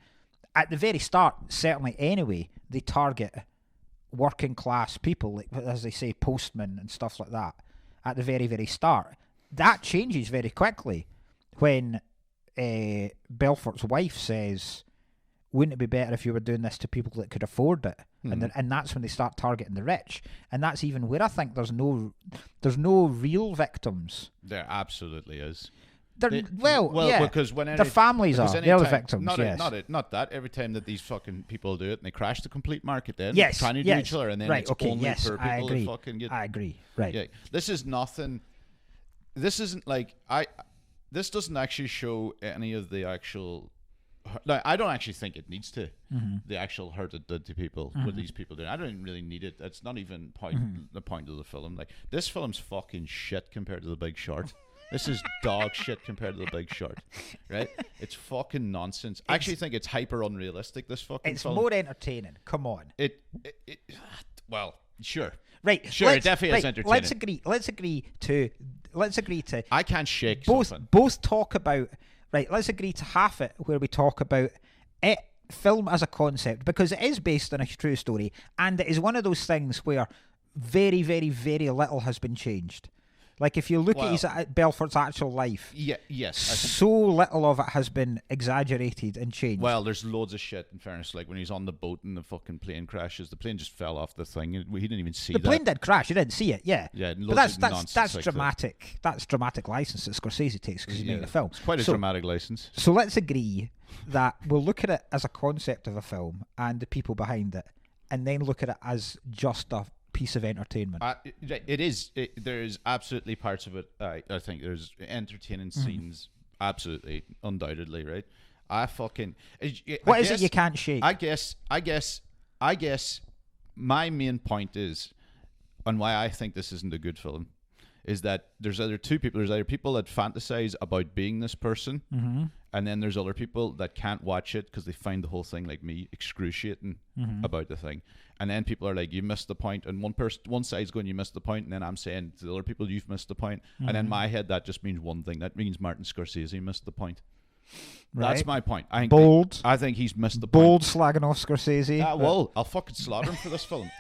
at the very start, certainly anyway, they target working class people, like, as they say, postmen and stuff like that, at the very, very start. That changes very quickly when Belfort's wife says, wouldn't it be better if you were doing this to people that could afford it? And that's when they start targeting the rich. And that's even where I think there's no real victims. There absolutely is. Because when their families are, they're the victims. Not that. Every time that these fucking people do it, and they crash the complete market, then trying to do each other, and then it's only poor people that fucking get. I agree. Right. Yeah. This is nothing. This isn't like This doesn't actually show any of the actual. Now, I don't actually think it needs to. The actual hurt it did to people, what these people do. I don't really need it. It's not even the point of the film. Like, this film's fucking shit compared to The Big Short. This is dog shit compared to The Big Short, right? It's fucking nonsense. I actually think it's hyper unrealistic, this fucking film. It's more entertaining. Come on. Well, sure. Right. Sure, it definitely is entertaining. Let's agree to I can't shake both talk about, right, let's agree to half it where we talk about it, film as a concept, because it is based on a true story, and it is one of those things where very, very, very little has been changed. Like if you look at his Belfort's actual life, yes, so little of it has been exaggerated and changed. Well, there's loads of shit. In fairness, like when he's on the boat and the fucking plane crashes, the plane just fell off the thing. He didn't even see the that. plane did crash. You didn't see it. Yeah. Yeah, but that's dramatic. That's dramatic license that Scorsese takes because he's making a film. It's quite a dramatic license. So let's agree that we'll look at it as a concept of a film and the people behind it, and then look at it as just a piece of entertainment. It is. There's absolutely parts of it. I think there's entertaining scenes. Absolutely, undoubtedly, right? What is it you can't shake? I guess. My main point is, and why I think this isn't a good film, is that there's either two people. There's either people that fantasize about being this person, and then there's other people that can't watch it because they find the whole thing, like me, excruciating about the thing. And then people are like, you missed the point. And one side's going, you missed the point. And then I'm saying to the other people, you've missed the point. And in my head, that just means one thing. That means Martin Scorsese missed the point. Right. That's my point. I think he's missed the point. Bold slagging off Scorsese. Well, I'll fucking slaughter him for this film.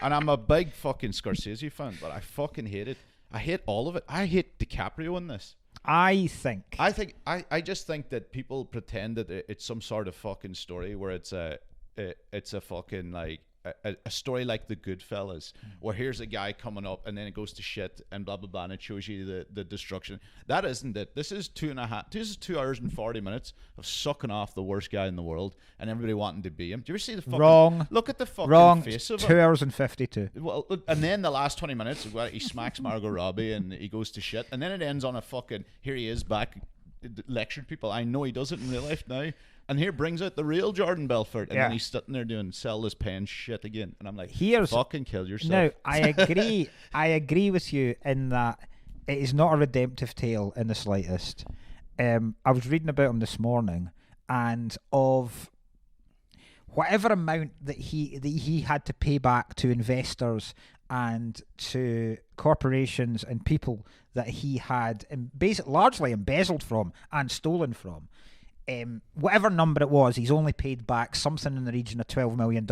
And I'm a big fucking Scorsese fan, but I fucking hate it. I hate all of it. I hate DiCaprio in this. I just think that people pretend that it's some sort of fucking story where it's a fucking like a story like the Goodfellas, where here's a guy coming up and then it goes to shit and blah blah blah, and it shows you the destruction. That isn't it. This is 2 hours and 40 minutes of sucking off the worst guy in the world and everybody wanting to be him. Do you ever see the fucking wrong? Look at the fucking face of him. 2 hours and 52. Well, and then the last 20 minutes, he smacks Margot Robbie and he goes to shit, and then it ends on a fucking here he is back lecturing people. I know he does it in real life now. And here brings out the real Jordan Belfort, and then he's sitting there doing sell this pen shit again, and I'm like, fucking kill yourself. No, I agree. I agree with you in that it is not a redemptive tale in the slightest. I was reading about him this morning, and of whatever amount that he had to pay back to investors and to corporations and people that he had largely embezzled from and stolen from. Whatever number it was, he's only paid back something in the region of $12 million.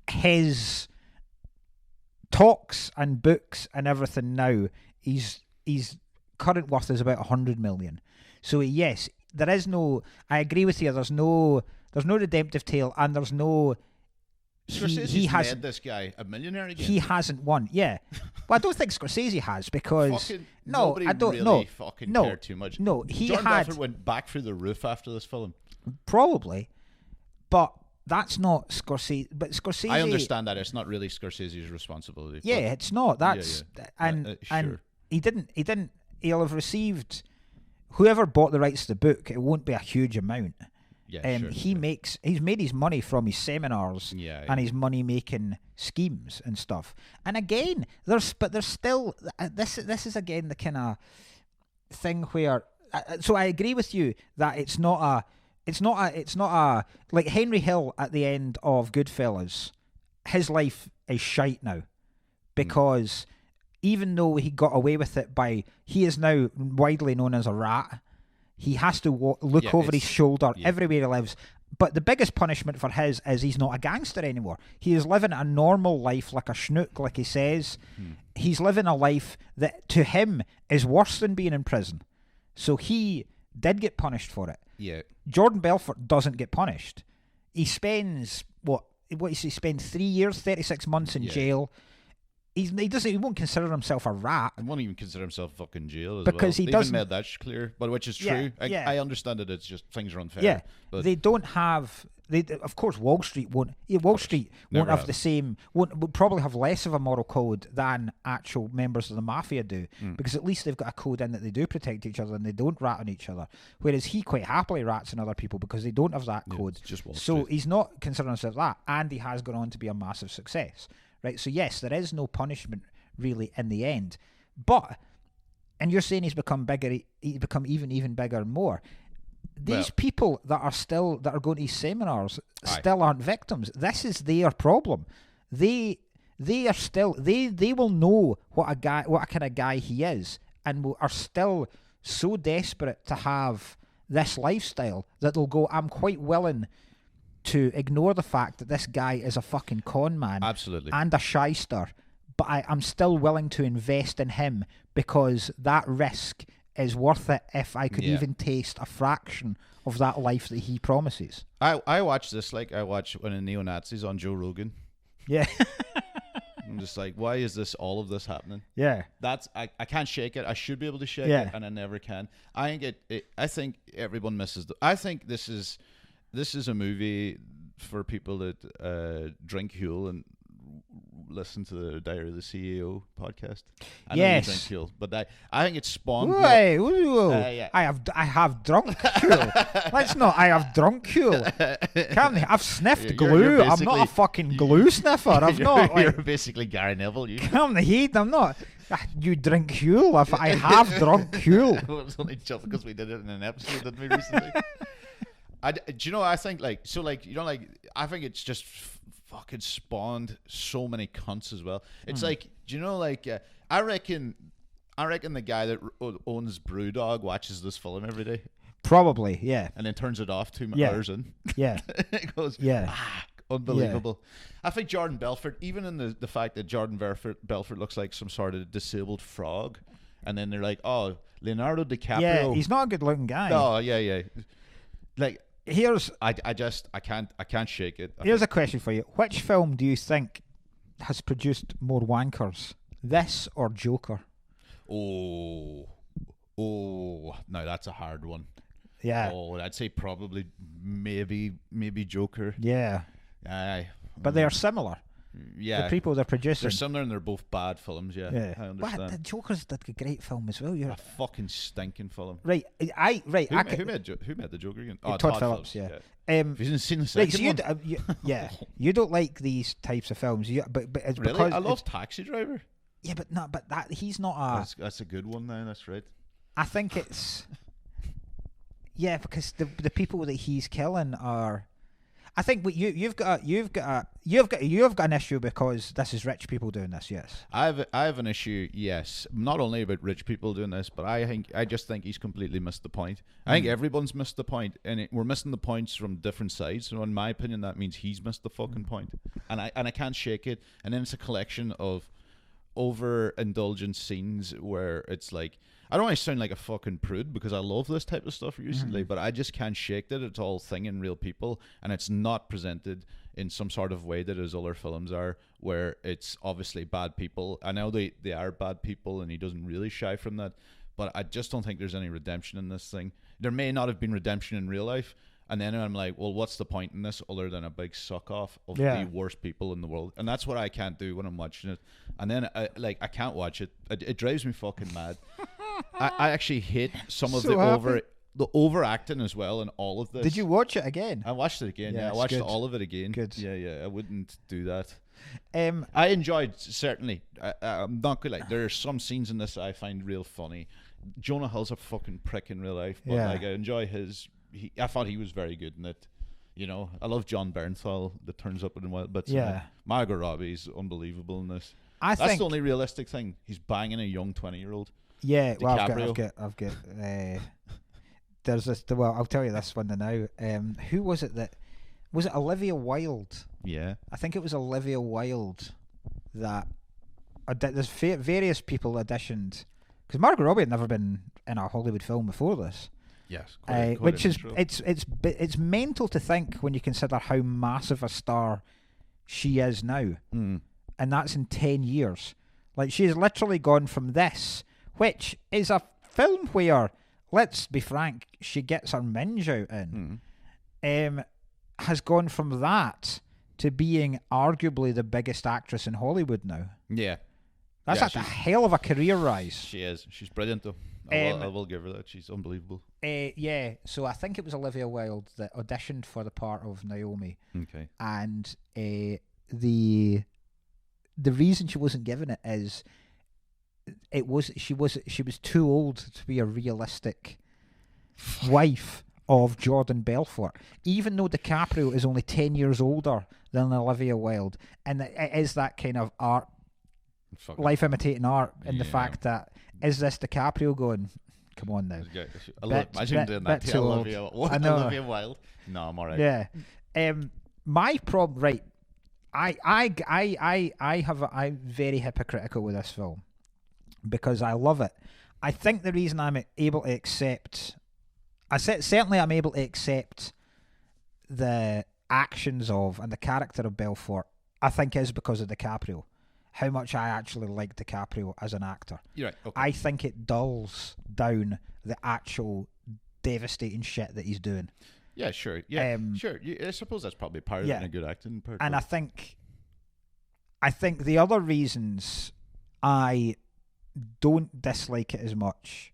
His talks and books and everything now, his current worth is about $100 million. So yes, there is no. I agree with you. There's no redemptive tale, and there's no. He has made this guy a millionaire again. He hasn't won. Yeah, well, I don't think Scorsese has because nobody really cared too much. No, Jordan Belfort went back through the roof after this film. Probably, but that's not Scorsese. But Scorsese, I understand that it's not really Scorsese's responsibility. Yeah, it's not. That's sure. And he didn't. He'll have received whoever bought the rights to the book. It won't be a huge amount. Yeah, he's made his money from his seminars and his money making schemes and stuff. And again, there's still this is again the kind of thing where so I agree with you that it's not a like Henry Hill at the end of Goodfellas. His life is shite now because even though he got away with it he is now widely known as a rat. He has to look over his shoulder everywhere he lives. But the biggest punishment for his is he's not a gangster anymore. He is living a normal life like a schnook, like he says. He's living a life that to him is worse than being in prison. So he did get punished for it. Yeah. Jordan Belfort doesn't get punished. He spends, what does he spend 3 years, 36 months in jail. He won't consider himself a rat. He won't even consider himself fucking jail as because well. He doesn't. Even made that clear, but which is true. Yeah. I understand that it's just things are unfair. Yeah, but they don't have. Of course, Wall Street won't. Wall Street won't have the same. Would probably have less of a moral code than actual members of the mafia do, because at least they've got a code in that they do protect each other and they don't rat on each other. Whereas he quite happily rats on other people because they don't have that code. Just Wall so Street. He's not considering himself that, and he has gone on to be a massive success, right? So yes, there is no punishment really in the end, and you're saying he's become bigger. He's become even bigger and more. These people that are going to these seminars still aren't victims. This is their problem. They are still they will know what a kind of guy he is, and are still so desperate to have this lifestyle that they'll go, I'm quite willing to ignore the fact that this guy is a fucking con man, absolutely, and a shyster, but I'm still willing to invest in him because that risk is worth it if I could even taste a fraction of that life that he promises. I watch this like I watch when a neo-Nazis on Joe Rogan. Yeah. I'm just like, why is this all of this happening? Yeah. That's I can't shake it. I should be able to shake it, and I never can. I think I think everyone misses. I think this is a movie for people that drink Huel and listen to the Diary of the CEO podcast. I know you drink Huel, but I think it's spawned. Wait, yeah. I have drunk Huel. Let's not. I have drunk Huel. Can't they? I've sniffed glue. I'm not a fucking glue sniffer. I've not. You're basically Gary Neville. You can't hate. I'm not. You drink Huel. I have drunk Huel. Well, it was only just because we did it in an episode, didn't we, recently? Do you know? I think I think it's just fucking spawned so many cunts as well. It's like, do you know, like I reckon the guy that owns Brewdog watches this film every day. Probably, yeah. And then turns it off 2 hours in. Yeah. It goes, unbelievable. Yeah. I think Jordan Belfort, even in the fact that Jordan Belfort looks like some sort of disabled frog, and then they're like, oh, Leonardo DiCaprio. Yeah, he's not a good looking guy. Oh, yeah. Like, here's I can't shake it. Here's a question for you. Which film do you think has produced more wankers? This or Joker? Oh, no, that's a hard one. Yeah. Oh, I'd say probably maybe Joker. Yeah. Aye. But they are similar. Yeah. The people they're producing. They're similar and they're both bad films, yeah. I understand. But the Joker's did a great film as well. You're a fucking stinking film. Right. Who made the Joker again? Oh, Todd Phillips, yeah. Have you seen the second one? You don't like these types of films. But it's really? because I love Taxi Driver. Yeah, but that he's not a... That's a good one now, that's right. I think it's... Yeah, because the people that he's killing are... I think you've got an issue because this is rich people doing this. Yes, I have an issue. Yes, not only about rich people doing this, but I just think he's completely missed the point. I think everyone's missed the point, and we're missing the points from different sides. So in my opinion, that means he's missed the fucking point, and I can't shake it. And then it's a collection of overindulgent scenes where it's like, I don't want to sound like a fucking prude because I love this type of stuff usually, but I just can't shake that it's all thinging real people and it's not presented in some sort of way that his other films are, where it's obviously bad people. I know they are bad people and he doesn't really shy from that, but I just don't think there's any redemption in this thing. There may not have been redemption in real life, and then I'm like, well, what's the point in this other than a big suck off of the worst people in the world? And that's what I can't do when I'm watching it. And then I can't watch it. It drives me fucking mad. I actually hate some of the overacting as well in all of this. Did you watch it again? I watched it again. Yeah, I watched all of it again. Good. Yeah. I wouldn't do that. I enjoyed, certainly. I'm not good. Like, there are some scenes in this I find real funny. Jonah Hill's a fucking prick in real life, but like I enjoy his. I thought he was very good in it. You know, I love John Bernthal that turns up in wild bits. Yeah, Margot Robbie's unbelievable in this. That's the only realistic thing. He's banging a young 20-year-old. Yeah, well, I've got. There's this. Well, I'll tell you this one now. Who was it that? Was it Olivia Wilde? Yeah, I think it was Olivia Wilde that. There's various people auditioned because Margot Robbie had never been in a Hollywood film before this. Yes, which is it's mental to think when you consider how massive a star she is now, and that's in 10 years. Like, she's literally gone from this, which is a film where, let's be frank, she gets her minge out in, has gone from that to being arguably the biggest actress in Hollywood now. Yeah. That's a hell of a career rise. She is. She's brilliant, though. I will give her that. She's unbelievable. Yeah. So I think it was Olivia Wilde that auditioned for the part of Naomi. Okay. And the reason she wasn't given it is she was too old to be a realistic wife of Jordan Belfort, even though DiCaprio is only 10 years older than Olivia Wilde, and it is that kind of art. Life imitating art, in the fact that is this DiCaprio going, come on now. Imagine doing that to Olivia Wilde. No, I'm alright. Yeah. My problem, right? I'm very hypocritical with this film because I love it. I think the reason I'm able to accept, certainly I'm able to accept the actions of and the character of Belfort, I think is because of DiCaprio. How much I actually like DiCaprio as an actor. You're right. Okay. I think it dulls down the actual devastating shit that he's doing. Yeah, sure. Yeah, sure. I suppose that's probably part of it in a good acting part. And I think the other reasons I don't dislike it as much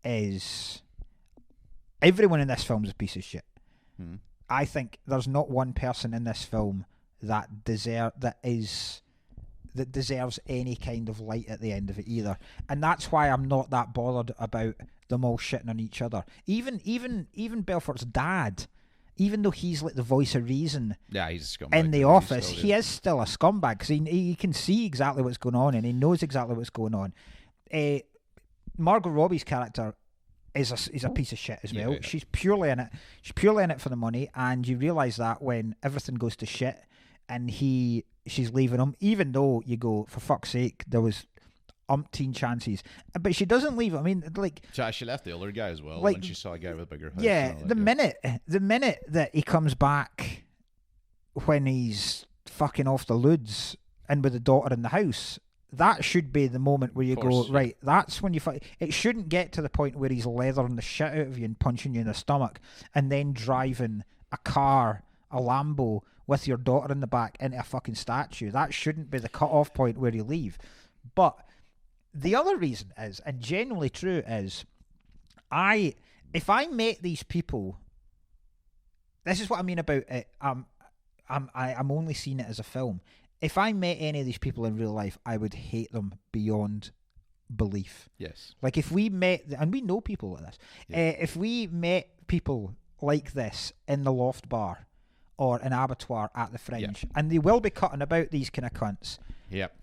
is everyone in this film is a piece of shit. Hmm. I think there's not one person in this film that deserves any kind of light at the end of it either, and that's why I'm not that bothered about them all shitting on each other. Even Belfort's dad, even though he's like the voice of reason, yeah, he's a scumbag in the office, he is still a scumbag because he can see exactly what's going on and he knows exactly what's going on. Margot Robbie's character is a piece of shit as well. Yeah. She's purely in it. She's purely in it for the money, and you realise that when everything goes to shit and she's leaving him, even though you go, for fuck's sake, there was umpteen chances, but she doesn't leave him. I mean, like, she left the other guy as well like, when she saw a guy with a bigger house. yeah, the minute that he comes back when he's fucking off the loods and with the daughter in the house, that should be the moment where you go, right, that's when you it shouldn't get to the point where he's leathering the shit out of you and punching you in the stomach and then driving a car, a Lambo, with your daughter in the back into a fucking statue. That shouldn't be the cut-off point where you leave. But the other reason is, and genuinely true, is if I met these people, this is what I mean about it. I'm only seeing it as a film. If I met any of these people in real life, I would hate them beyond belief. Yes. Like if we met, and we know people like this, if we met people like this in the Loft Bar or an abattoir at the Fringe, and they will be cutting about these kind of cunts. Yep.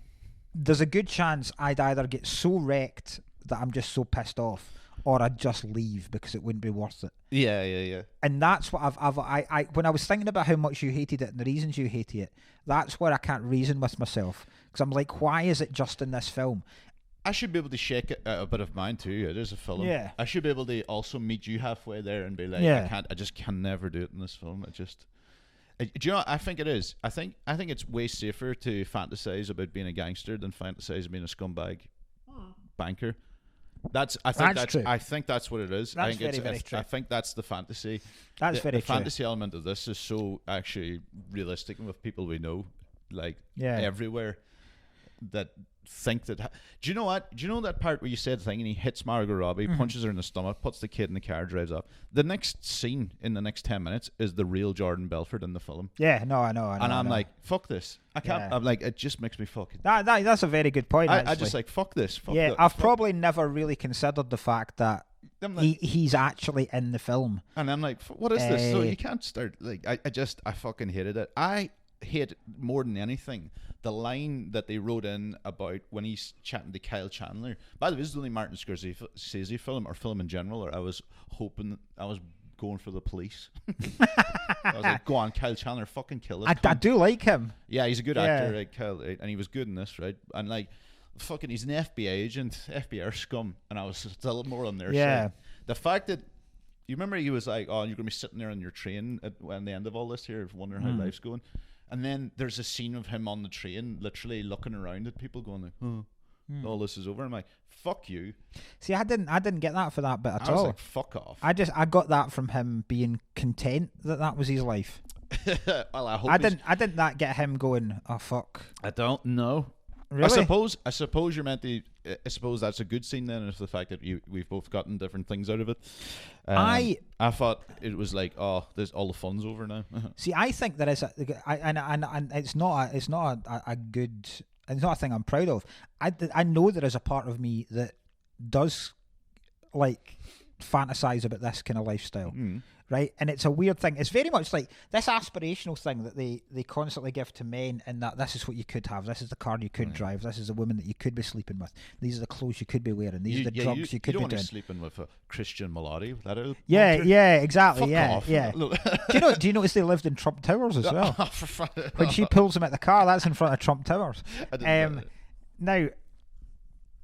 There's a good chance I'd either get so wrecked that I'm just so pissed off, or I'd just leave because it wouldn't be worth it. Yeah. And that's what I when I was thinking about how much you hated it and the reasons you hated it, that's where I can't reason with myself, because I'm like, why is it just in this film? I should be able to shake a bit of mine too. It is a film. Yeah. I should be able to also meet you halfway there and be like, I just can never do it in this film. Do you know what I think it is? I think it's way safer to fantasize about being a gangster than fantasize being a scumbag banker. That's true. I think that's what it is. That's very true. I think that's the fantasy. That's very the true. fantasy element of this is so actually realistic with people we know, like everywhere, that think that. Do you know what? Do you know that part where you said the thing and he hits Margot Robbie, punches her in the stomach, puts the kid in the car, drives off? The next scene in the next 10 minutes is the real Jordan Belfort in the film. Yeah, no, I know. And I'm like, fuck this. I can't. Yeah. I'm like, it just makes me fucking. That's a very good point. I just like, fuck this. Fuck I've probably never really considered the fact that he's actually in the film. And I'm like, what is this? So you can't start like. I fucking hated it. I hate more than anything the line that they wrote in about when he's chatting to Kyle Chandler. By the way, this is the only Martin Scorsese film or film in general, or I was hoping I was going for the police. I was like, go on, Kyle Chandler, fucking kill it. I do like him. Yeah, he's a good actor, like Kyle, and he was good in this, right? And like, fucking, he's an FBI agent, FBI scum, and I was still more on their side. The fact that you remember he was like, oh, you're gonna be sitting there on your train at the end of all this here, wondering how life's going. And then there's a scene of him on the train, literally looking around at people, going like, all this is over. I'm like, fuck you. See, I didn't get that for that bit at all. I was like, fuck off. I got that from him being content that was his life. Well, I hope I didn't get him going, oh fuck. I don't know. Really? I suppose you're meant to. I suppose that's a good scene then, is the fact that we've both gotten different things out of it. I thought it was like, oh, there's all the fun's over now. See, I think there is and it's not a good. It's not a thing I'm proud of. I know there is a part of me that does like fantasize about this kind of lifestyle. right? And it's a weird thing. It's very much like this aspirational thing that they constantly give to men, and that this is what you could have, this is the car you could drive, this is the woman that you could be sleeping with, these are the clothes you could be wearing, these are the drugs you could you don't be want to doing. be sleeping with a Christian Melody. Yeah, exactly. Fuck off. Yeah. Do you notice they lived in Trump Towers as well? When she pulls him at the car, that's in front of Trump Towers. Now,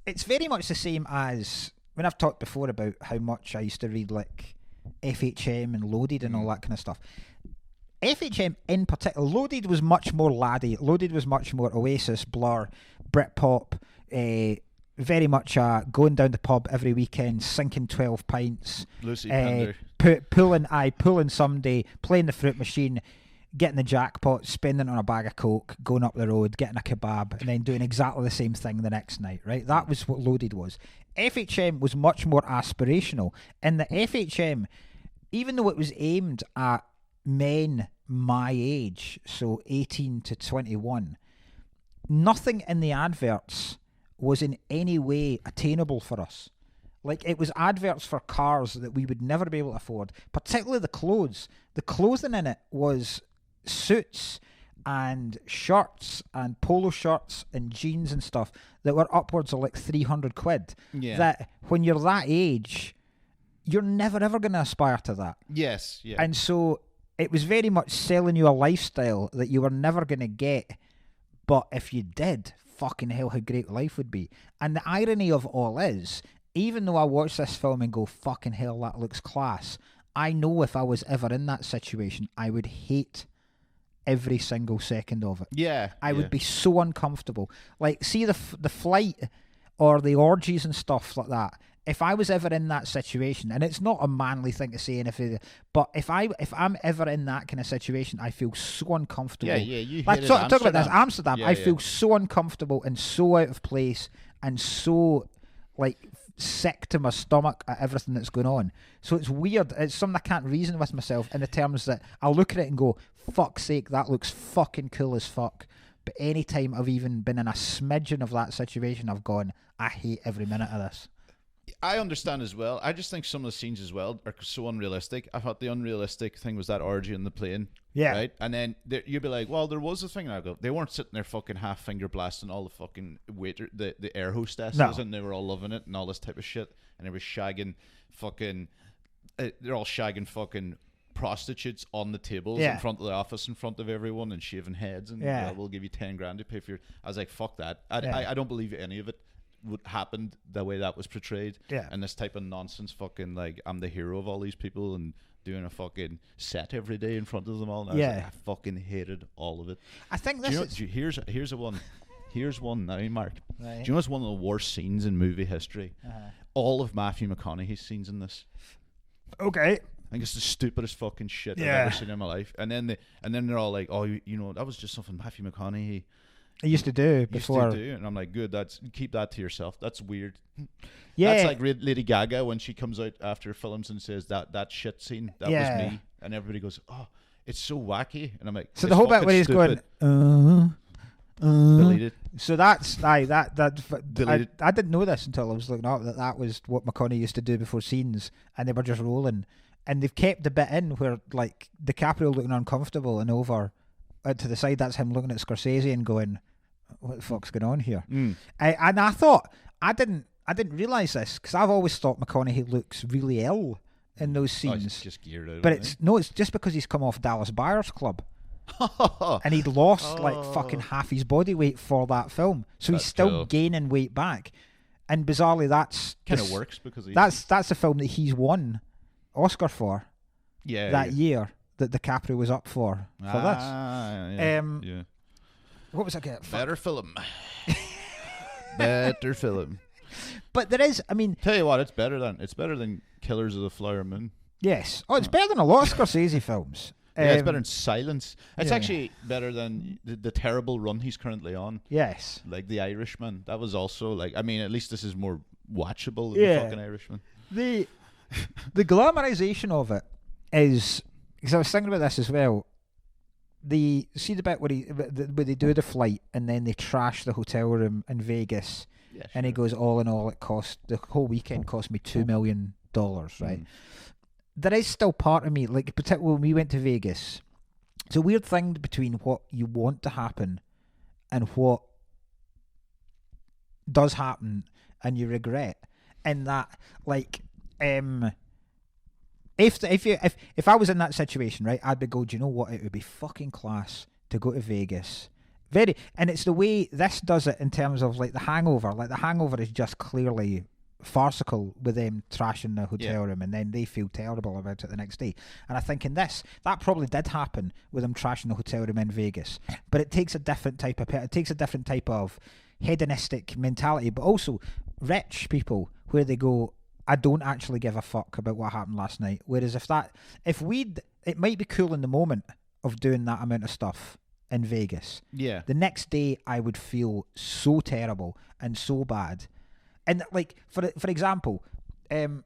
it's very much the same as when I've talked before about how much I used to read like FHM and Loaded and all that kind of stuff. FHM in particular, Loaded was much more laddie. Loaded was much more Oasis, Blur, Britpop, very much going down the pub every weekend, sinking 12 pints, Lucy Pender. Pulling someday, playing the fruit machine, getting the jackpot, spending on a bag of coke, going up the road, getting a kebab, and then doing exactly the same thing the next night, right? That was what Loaded was. FHM was much more aspirational. In the FHM, even though it was aimed at men my age, so 18 to 21, nothing in the adverts was in any way attainable for us. Like, it was adverts for cars that we would never be able to afford, particularly the clothes. The clothing in it was suits and shirts and polo shirts and jeans and stuff that were upwards of like 300 quid. Yeah. That when you're that age, you're never ever going to aspire to that. Yes, yeah. And so it was very much selling you a lifestyle that you were never going to get. But if you did, fucking hell, how great life would be. And the irony of all is, even though I watch this film and go, fucking hell, that looks class, I know if I was ever in that situation, I would hate every single second of it. Yeah. I would be so uncomfortable. Like, see the flight or the orgies and stuff like that. If I was ever in that situation, and it's not a manly thing to say, but if I'm ever in that kind of situation, I feel so uncomfortable. Yeah, you like, hit talk about this, Amsterdam. Yeah, I feel so uncomfortable and so out of place and so like sick to my stomach at everything that's going on. So it's weird. It's something I can't reason with myself in the terms that I'll look at it and go, fuck's sake, that looks fucking cool as fuck. But any time I've even been in a smidgen of that situation, I've gone, I hate every minute of this. I understand as well. I just think some of the scenes as well are so unrealistic. I thought the unrealistic thing was that orgy in the plane. Yeah. Right? And then you'd be like, well, there was a thing. And I go, they weren't sitting there fucking half finger blasting all the fucking waiter, the air hostesses, No. and they were all loving it and all this type of shit. And they were shagging fucking, they're all shagging fucking prostitutes on the tables in front of the office, in front of everyone, and shaving heads. And we'll give you 10 grand to pay for your. I was like, fuck that. I don't believe any of it would happen the way that was portrayed. Yeah. And this type of nonsense, fucking like I'm the hero of all these people and doing a fucking set every day in front of them all. And I was like, I fucking hated all of it. I think this Here's a one. Here's one now, Mark. Right. Do you know what's one of the worst scenes in movie history? All of Matthew McConaughey's scenes in this. Okay. I think it's the stupidest fucking shit I've Yeah. ever seen in my life. And then they're all like, oh, you know, that was just something Matthew McConaughey I used to do before. used to do. And I'm like, good, keep that to yourself. That's weird. Yeah. That's like Lady Gaga when she comes out after films and says that shit scene, that was me. And everybody goes, oh, it's so wacky. And I'm like, So the whole bit where he's stupid. going, Deleted. So that's Deleted. I didn't know this until I was looking up that was what McConaughey used to do before scenes, and they were just rolling, and they've kept the bit in where like DiCaprio looking uncomfortable and over to the side. That's him looking at Scorsese and going, "What the fuck's going on here?" And I thought I didn't realize this because I've always thought McConaughey looks really ill in those Oh, scenes. he's just geared out. But it's just because he's come off Dallas Buyers Club. And he'd lost like fucking half his body weight for that film, so That's he's still cool. gaining weight back. And bizarrely, that's kind of works because that's a film that he's won Oscar for that year that DiCaprio was up for this. Yeah. What was I getting? Better film. Better film. But there is, I mean, Tell you what, it's better than Killers of the Flower Moon. yes. Oh, it's better than a lot of Scorsese films. Yeah, it's better than Silence. It's yeah. actually better than the terrible run he's currently on. Yes. Like The Irishman. That was also like, I mean, at least this is more watchable than the fucking Irishman. The glamorization of it is, because I was thinking about this as well. See the bit where they do the flight and then they trash the hotel room in Vegas, and he goes, all in all, the whole weekend cost me $2 million, right? there is still part of me, like particularly when we went to Vegas. It's a weird thing between what you want to happen and what does happen and you regret. And that, like, if I was in that situation, right, I'd be go, do you know what? It would be fucking class to go to Vegas. And it's the way this does it in terms of like The Hangover. Like The Hangover is just clearly farcical with them trashing the hotel room, and then they feel terrible about it the next day. And I think in this, that probably did happen with them trashing the hotel room in Vegas, but it takes a different type of hedonistic mentality, but also rich people where they go, I don't actually give a fuck about what happened last night. Whereas it might be cool in the moment of doing that amount of stuff in Vegas. Yeah. The next day I would feel so terrible and so bad. And like for example, you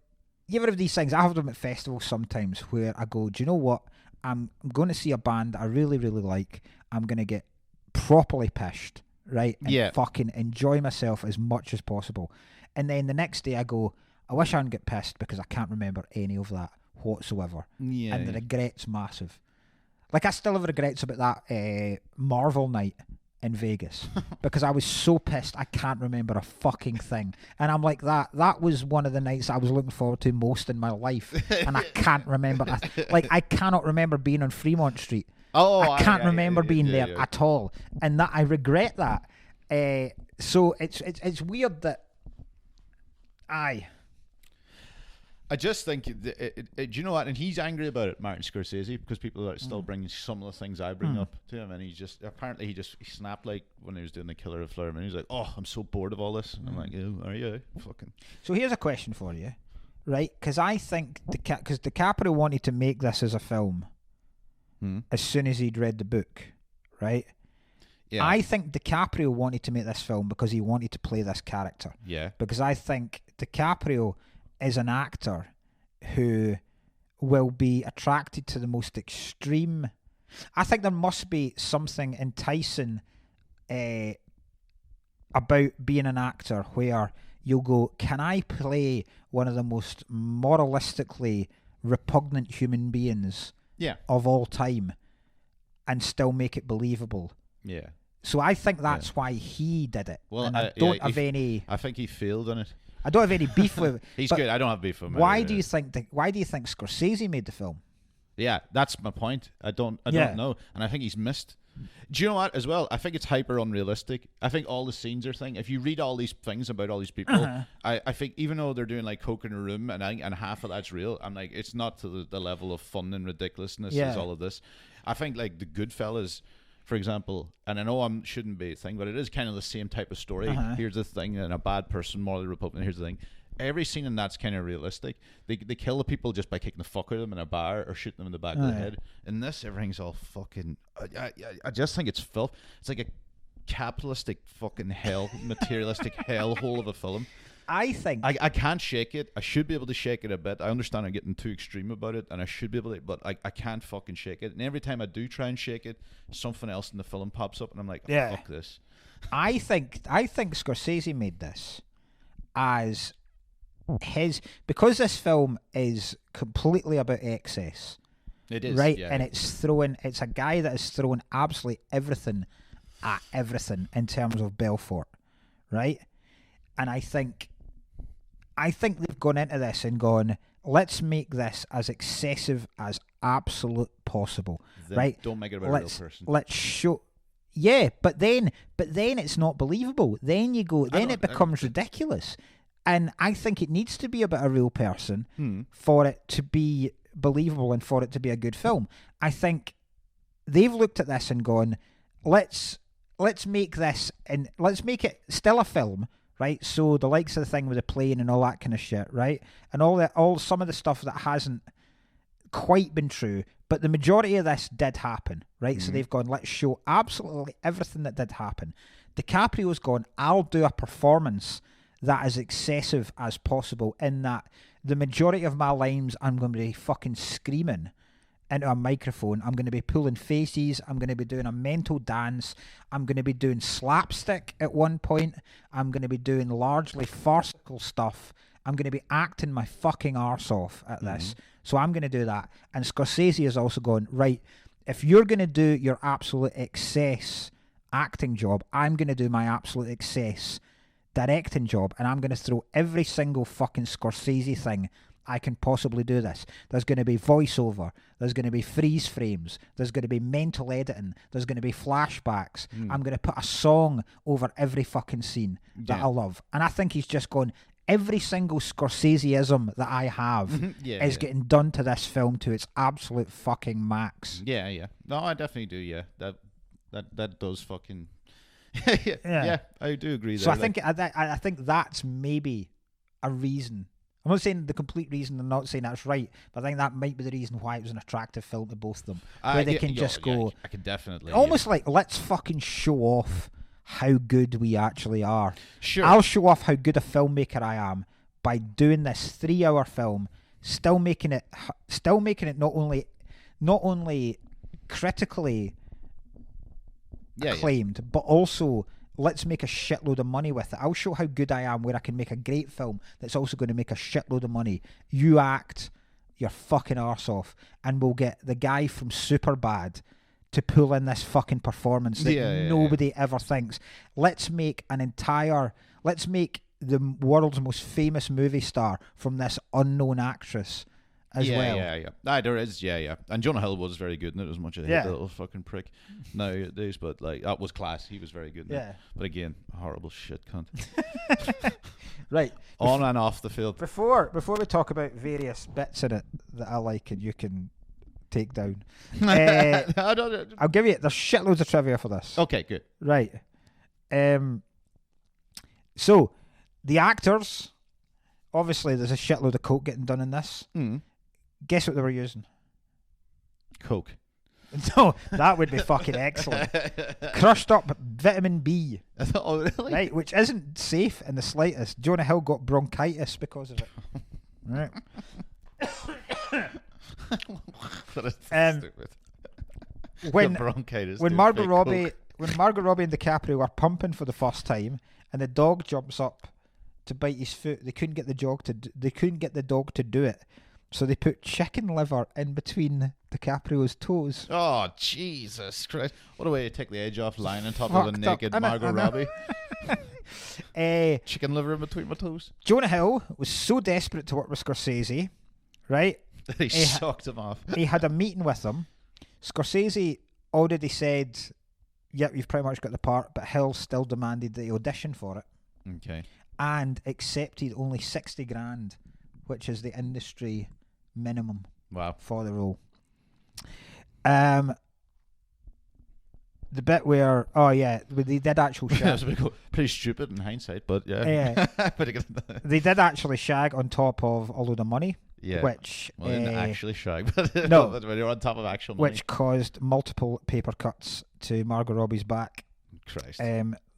ever have these things? I have them at festivals sometimes where I go, do you know what? I'm going to see a band I really, really like. I'm going to get properly pissed, right? And fucking enjoy myself as much as possible. And then the next day I go, I wish I hadn't get pissed because I can't remember any of that whatsoever. Yeah. And the regret's massive. Like, I still have regrets about that Marvel night in Vegas because I was so pissed I can't remember a fucking thing. And I'm like, that was one of the nights I was looking forward to most in my life, and I can't remember. I cannot remember being on Fremont Street. I can't remember being there at all, and that I regret that. So it's weird that I just think, do you know what? And he's angry about it, Martin Scorsese, because people are still bringing some of the things I bring up to him, and he snapped like when he was doing The Killer of the Flower Moon. He's like, "Oh, I'm so bored of all this." And I'm like, "Oh, are you fucking?" So here's a question for you, right? Because I think because DiCaprio wanted to make this as a film as soon as he'd read the book, right? Yeah. I think DiCaprio wanted to make this film because he wanted to play this character. Yeah. Because I think DiCaprio is an actor who will be attracted to the most extreme. I think there must be something enticing about being an actor where you'll go, can I play one of the most moralistically repugnant human beings of all time and still make it believable? Yeah. So I think that's why he did it. Well, and I think he failed on it. I don't have any beef with it. He's good. I don't have beef with him. Why do you think Scorsese made the film? Yeah, that's my point. I don't know, and I think he's missed. Do you know what? As well, I think it's hyper unrealistic. I think all the scenes are thing. If you read all these things about all these people, I think even though they're doing like coke in a room and half of that's real, I'm like, it's not to the level of fun and ridiculousness as all of this. I think like the Goodfellas, for example, and I know I shouldn't be a thing, but it is kind of the same type of story. Here's the thing, and a bad person, morally repugnant. Here's the thing. Every scene in that's kind of realistic. They kill the people just by kicking the fuck out of them in a bar or shooting them in the back of the head. In this, everything's all fucking... I just think it's filth. It's like a capitalistic fucking hell, materialistic hellhole of a film. I think... I can't shake it. I should be able to shake it a bit. I understand I'm getting too extreme about it, and I should be able to, but I can't fucking shake it. And every time I do try and shake it, something else in the film pops up, and I'm like, fuck this. I think Scorsese made this as because this film is completely about excess. It is, right? Yeah. And it's a guy that is throwing absolutely everything at everything in terms of Belfort, right? And I think they've gone into this and gone, let's make this as excessive as absolute possible, right? Don't make it about a real person. Let's show. Yeah, but then it's not believable. Then you go. Then it becomes ridiculous. And I think it needs to be about a real person for it to be believable and for it to be a good film. I think they've looked at this and gone, let's make this and let's make it still a film, right? So the likes of the thing with the plane and all that kind of shit, right? And all some of the stuff that hasn't quite been true, but the majority of this did happen, right? So they've gone, let's show absolutely everything that did happen. DiCaprio's gone, I'll do a performance that is excessive as possible, in that the majority of my lines I'm going to be fucking screaming into a microphone. I'm going to be pulling faces. I'm going to be doing a mental dance. I'm going to be doing slapstick at one point. I'm going to be doing largely farcical stuff. I'm going to be acting my fucking arse off at this. So I'm going to do that. And Scorsese is also going, right, if you're going to do your absolute excess acting job, I'm going to do my absolute excess directing job, and I'm going to throw every single fucking Scorsese thing I can possibly do this. There's going to be voiceover, there's going to be freeze frames, there's going to be mental editing, there's going to be flashbacks. I'm going to put a song over every fucking scene that I love. And I think he's just going, every single Scorseseism that I have is getting done to this film to its absolute fucking max. Yeah. No, I definitely do. Yeah, that does fucking. yeah, I do agree. So there, I think that's maybe a reason. I'm not saying the complete reason. I'm not saying that's right, but I think that might be the reason why it was an attractive film to both of them, where they can just go. I can definitely almost like, let's fucking show off how good we actually are. Sure. I'll show off how good a filmmaker I am by doing this 3-hour film, still making it not only critically acclaimed, but also let's make a shitload of money with it. I'll show how good I am where I can make a great film that's also going to make a shitload of money. You act your fucking arse off, and we'll get the guy from Superbad to pull in this fucking performance that nobody ever thinks. Let's make the world's most famous movie star from this unknown actress as well. Yeah. There is, And Jonah Hill was very good in it, as much as I hate the little fucking prick nowadays, but like that was class. He was very good in it. But again, horrible shit cunt. Right. On and off the field. Before we talk about various bits in it that I like and you can take down, I'll give you, there's shitloads of trivia for this. Okay, good. Right. So the actors, obviously there's a shitload of coke getting done in this. Guess what they were using? Coke. No, that would be fucking excellent. Crushed up vitamin B. Oh, really? Right, which isn't safe in the slightest. Jonah Hill got bronchitis because of it. Right. Stupid. When bronchitis. When Margot Robbie and DiCaprio are pumping for the first time, and the dog jumps up to bite his foot, they couldn't get the dog to do it, so they put chicken liver in between DiCaprio's toes. Oh, Jesus Christ! What a way to take the edge off lying on top of a naked Margot Robbie. Chicken liver in between my toes. Jonah Hill was so desperate to work with Scorsese, right? He sucked him off. He had a meeting with him. Scorsese already said, yep, you've pretty much got the part, but Hill still demanded that he audition for it. Okay. And accepted only 60 grand, which is the industry minimum for the role. The bit where, they did actual shag. Pretty stupid in hindsight, but yeah. They did actually shag on top of a load of money. Yeah. Which they didn't actually shag, but no, but when you're on top of actual money. Which caused multiple paper cuts to Margot Robbie's back. Christ.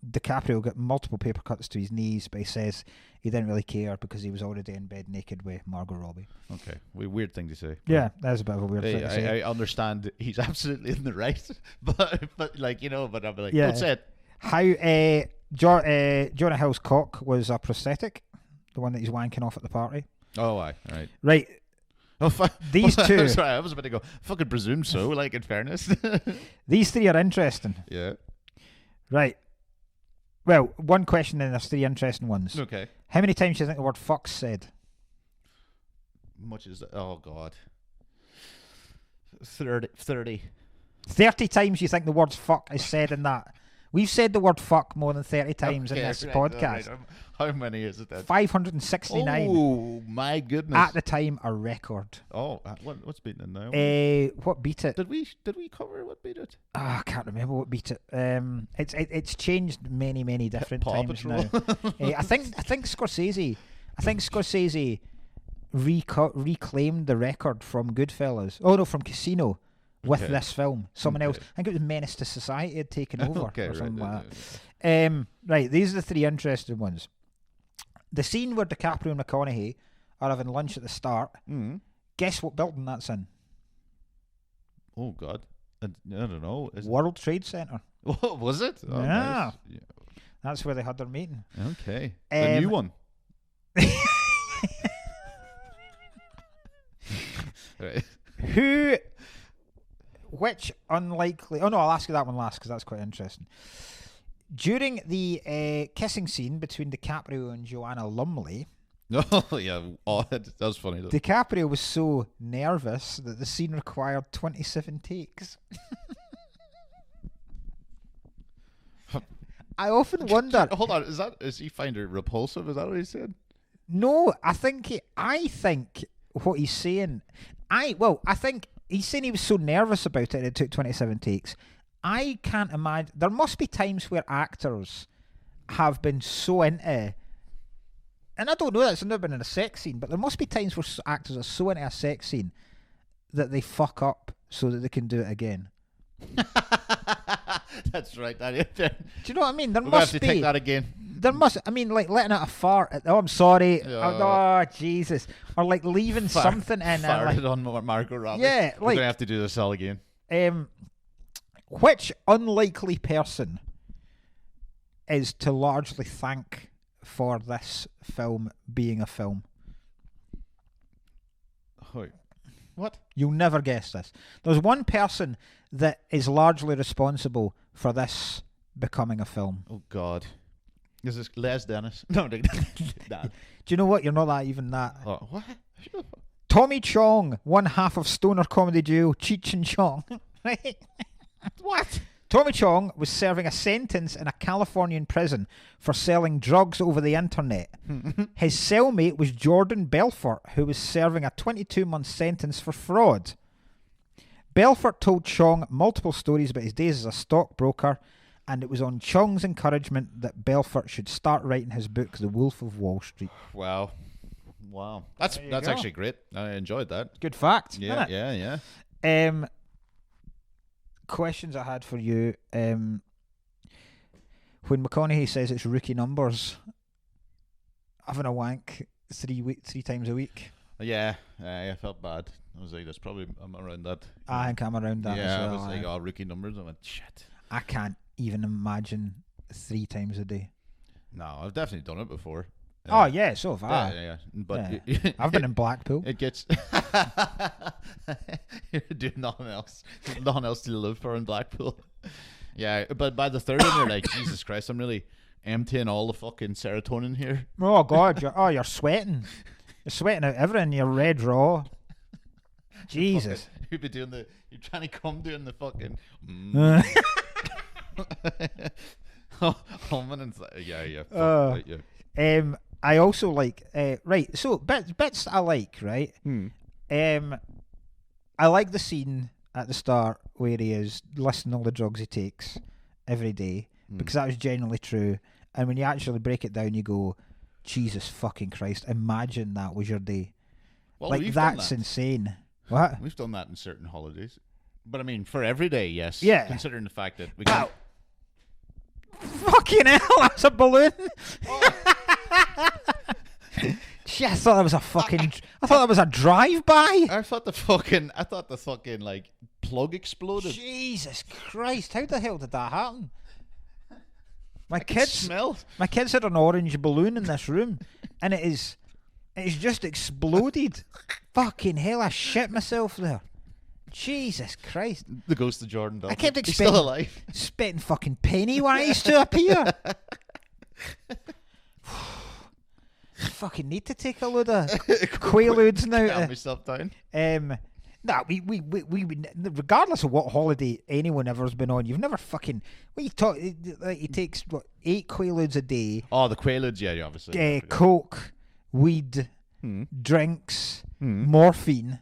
DiCaprio got multiple paper cuts to his knees, but he says he didn't really care because he was already in bed naked with Margot Robbie. Okay, weird thing to say. Yeah, that's a bit of a weird thing to say. I understand he's absolutely in the right, but like but I'm like, don't say it. How Jonah Hill's cock was a prosthetic, the one that he's wanking off at the party. Oh, aye, right. Right. Oh, these two. Sorry, I was about to go. Fucking presume so. Like, in fairness, these three are interesting. Yeah. Right. Well, one question, and there's three interesting ones. Okay. How many times do you think the word "fuck's" said? Much is that? Oh God. 30. 30 times you think the word "fuck" is said in that? We've said the word "fuck" more than 30 times in this podcast. Right. How many is it then? 569. Oh my goodness! At the time, a record. Oh, what's beating it now? What beat it? Did we cover what beat it? I can't remember what beat it. It's changed many different times now. I think Scorsese reclaimed the record from Goodfellas. Oh no, from Casino. With this film, someone else, I think it was Menace to Society had taken over or something like that. Right, these are the three interesting ones. The scene where DiCaprio and McConaughey are having lunch at the start. Guess what building that's in? Oh God, I don't know. World Trade Center. What was it? Oh, nice. That's where they had their meeting. Okay, the new one. Right. Which unlikely... Oh, no, I'll ask you that one last because that's quite interesting. During the kissing scene between DiCaprio and Joanna Lumley... Oh, yeah. Oh, that was funny, though. DiCaprio was so nervous that the scene required 27 takes. I often wonder... Hold on. Is he find her repulsive? Is that what he said? No, I think what he's saying... I think he's saying he was so nervous about it took 27 takes. I can't imagine... There must be times where actors have been so into... And I don't know that it's never been in a sex scene, but there must be times where actors are so into a sex scene that they fuck up so that they can do it again. That's right. Do you know what I mean? There We'll must have to be. take that again. There must. I mean, like letting out a fart. Oh, I'm sorry. Yeah. Oh, Jesus. Or like leaving something in. Farted on Margot Robbie. Yeah, we're like- gonna have to do this all again. Which unlikely person is to largely thank for this film being a film? Oh, what? You'll never guess this. There's one person that is largely responsible for this becoming a film. Oh God. Is this Les Dennis? No, nah. Do you know what? You're not that even that. Oh, what? Tommy Chong, one half of stoner comedy duo Cheech and Chong. Right? What? Tommy Chong was serving a sentence in a Californian prison for selling drugs over the internet. His cellmate was Jordan Belfort, who was serving a 22-month sentence for fraud. Belfort told Chong multiple stories about his days as a stockbroker, and it was on Chong's encouragement that Belfort should start writing his book, The Wolf of Wall Street. Wow. That's There you go. actually great. I enjoyed that. Good fact, Yeah, isn't it? yeah. Questions I had for you. When McConaughey says it's rookie numbers, having a wank three times a week. Yeah, I felt bad. I was like, that's probably I'm around that. I think I'm around that Yeah, as well. I was like, oh, rookie numbers. I went, shit. I can't even imagine 3 times a day. No, I've definitely done it before. Oh yeah, so have I. Yeah. But Yeah. I've been in Blackpool. It gets you're doing nothing else. There's nothing else to live for in Blackpool. Yeah, but by the third one, you're like, Jesus Christ, I'm really emptying all the fucking serotonin here. Oh God, you're sweating. You're sweating out everything. You're red raw. Jesus. You'd be doing you're trying to come doing the fucking. Humming and yeah. Fuck, right, yeah. I also like right. So bits I like, right. I like the scene at the start where he is listing all the drugs he takes every day because that was genuinely true. And when you actually break it down, you go, Jesus fucking Christ! Imagine that was your day. Well, like we've done that's that. insane. What? We've done that in certain holidays, but I mean, for every day, yes. Yeah. Considering the fact that we Ow. can. Fucking hell! That's a balloon. Shit, I thought that was a fucking. I thought that was a drive-by. I thought the fucking like plug exploded. Jesus Christ! How the hell did that happen? My I can kids smell. My kids had an orange balloon in this room, and it's just exploded. Fucking hell! I shit myself there. Jesus Christ! The ghost of Jordan Belfort. I kept He's still expecting alive. expecting fucking Pennywise to appear. Fucking need to take a load of Quaaludes now. Calm myself down. We regardless of what holiday anyone ever's been on, you've never fucking. What you talk? Like he takes 8 Quaaludes a day. Oh, the Quaaludes, yeah, obviously. Coke, weed, drinks, morphine.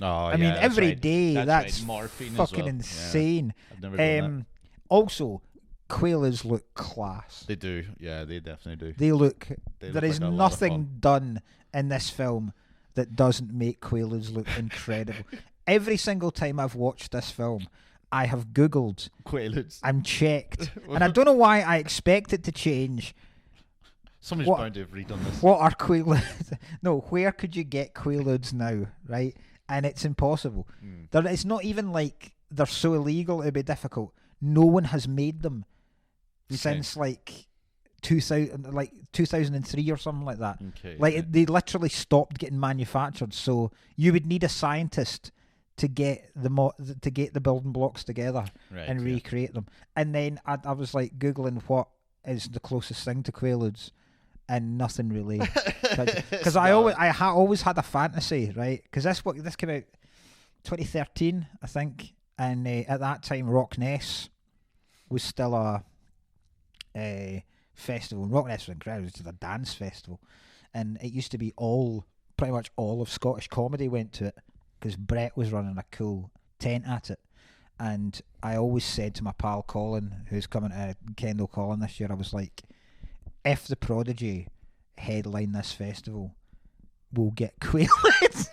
Oh, I mean, every day. That's right. Morphine fucking as well. insane. Yeah. I've never done that. Also, Quaaludes look class. They do. Yeah, they definitely do. They look. They There look is like a lot of nothing fun. done in this film that doesn't make Quaaludes look incredible. Every single time I've watched this film, I have Googled Quaaludes. and checked, and I don't know why I expect it to change. Somebody's What- bound to have redone this. What are Quaaludes? No, where could you get Quaaludes now, right? And it's impossible. It's not even like they're so illegal it'd be difficult. No one has made them since like 2003 or something like that. Okay. They literally stopped getting manufactured. So you would need a scientist to get the building blocks together and recreate them. And then I was like Googling what is the closest thing to Quaaludes, and nothing really. Because I always had a fantasy, right? Because this came out 2013, I think, and at that time Rock Ness was still a festival. Rock Ness was incredible. It was a dance festival, and it used to be pretty much all of Scottish comedy went to it, because Brett was running a cool tent at it. And I always said to my pal Colin, who's coming to Kendall Colin this year, I was like, if the Prodigy headline this festival, we'll get Quaaludes.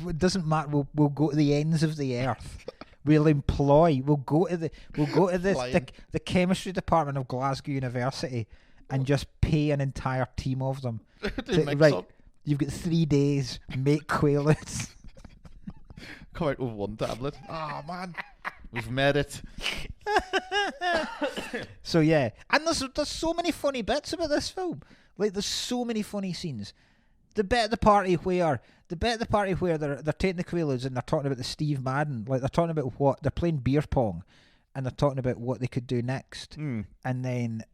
It doesn't matter. We'll go to the ends of the earth. We'll go to the chemistry department of Glasgow University and just pay an entire team of them. You've got 3 days. Make Quaaludes. Come out with one tablet. Oh man, we've made it. So yeah, and there's so many funny bits about this film. Like, there's so many funny scenes. The bit of the party where they're taking the Quaaludes and they're talking about the Steve Madden, like they're talking about what they're playing beer pong, and they're talking about what they could do next. And then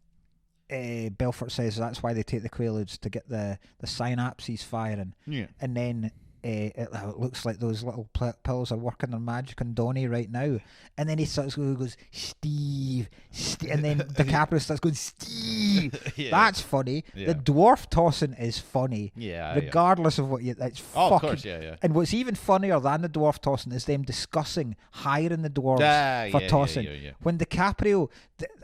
Belfort says that's why they take the Quaaludes, to get the synapses firing. Yeah. And then it looks like those little pills are working their magic on Donnie right now. And then he starts goes, Steve, and then DiCaprio starts going, Steve. Yeah. That's funny. Yeah. The dwarf tossing is funny. Yeah. Regardless of what that's fucking. Of course, yeah. And what's even funnier than the dwarf tossing is them discussing hiring the dwarves for tossing. Yeah. When DiCaprio,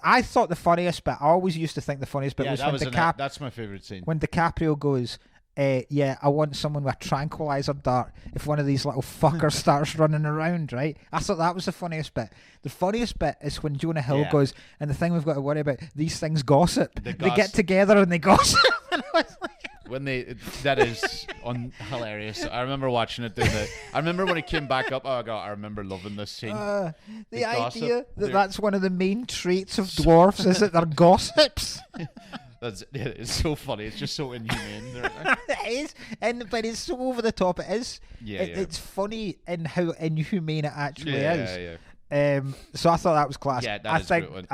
I thought the funniest bit, I always used to think the funniest bit was when DiCaprio. That's my favourite scene. When DiCaprio goes, I want someone with a tranquilizer dart if one of these little fuckers starts running around, right? I thought that was the funniest bit. The funniest bit is when Jonah Hill goes, and the thing we've got to worry about, these things gossip. They get together and they gossip. And I was like, that is hilarious. I remember watching it. I remember when it came back up. Oh god, I remember loving this scene. The idea that's one of the main traits of dwarfs is that they're gossips. It's so funny. It's just so inhumane. It is, but it's so over the top. It is. It's funny in how inhumane it actually is. So I thought that was class. Yeah, I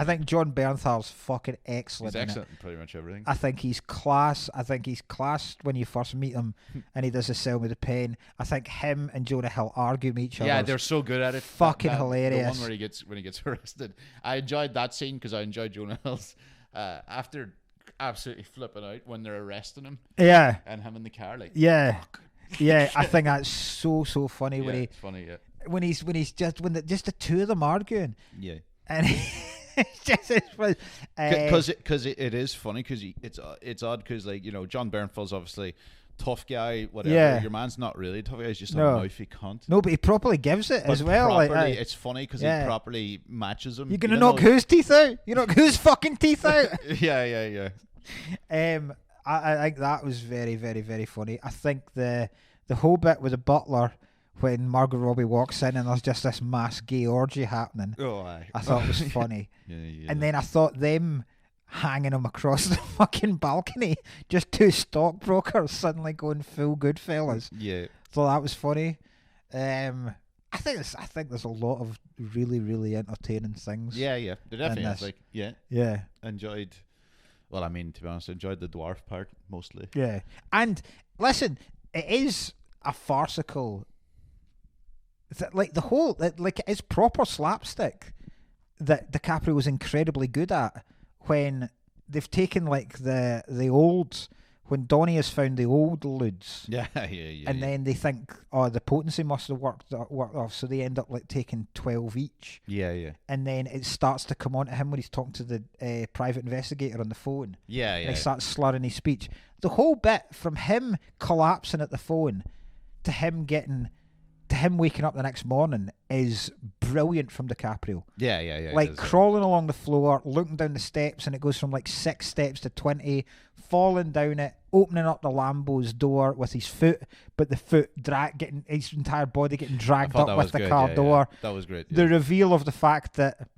think John Bernthal's fucking excellent. He's excellent in pretty much everything. I think he's class. I think he's class when you first meet him, and he does the Sell Me the Pen. I think him and Jonah Hill argue with each other. Yeah, they're so good at it. Fucking hilarious. The one when he gets arrested. I enjoyed that scene because I enjoyed Jonah Hill's after absolutely flipping out when they're arresting him. Yeah. And him in the car, like, fuck. Yeah, I think that's so funny when it's funny, yeah. When just the two of them arguing. Yeah. And it's just because it is funny because it's odd because, like, you know, John Bernthal's obviously tough guy, whatever. Yeah. Your man's not really tough guy. He's just a mouthy cunt. No, but he properly gives it as well. Properly, it's funny because he properly matches him. You're gonna knock whose teeth out? You knock whose fucking teeth out? Yeah. I think that was very, very, very funny. I think the whole bit with the butler when Margot Robbie walks in and there's just this mass gay orgy happening. I thought it was funny. Yeah. And then I thought them hanging him across the fucking balcony, just two stockbrokers suddenly going full Goodfellas. Yeah. So that was funny. I think there's a lot of really, really entertaining things. Yeah. There definitely is. Like, yeah. Enjoyed. Well, I mean, to be honest, I enjoyed the dwarf part mostly. Yeah. And listen, it is a farcical. Like the whole, like it's proper slapstick that DiCaprio was incredibly good at. When they've taken like the old, when Donnie has found the old ludes, and then they think, oh, the potency must have worked off, so they end up like taking 12 each. Yeah. And then it starts to come on to him when he's talking to the private investigator on the phone. Yeah. And he starts slurring his speech. The whole bit from him collapsing at the phone to him waking up the next morning is brilliant from DiCaprio. Yeah. Like crawling along the floor, looking down the steps, and it goes from like 6 steps to 20, falling down it, opening up the Lambo's door with his foot, but the foot getting his entire body getting dragged up with the car door. That was great. The reveal of the fact that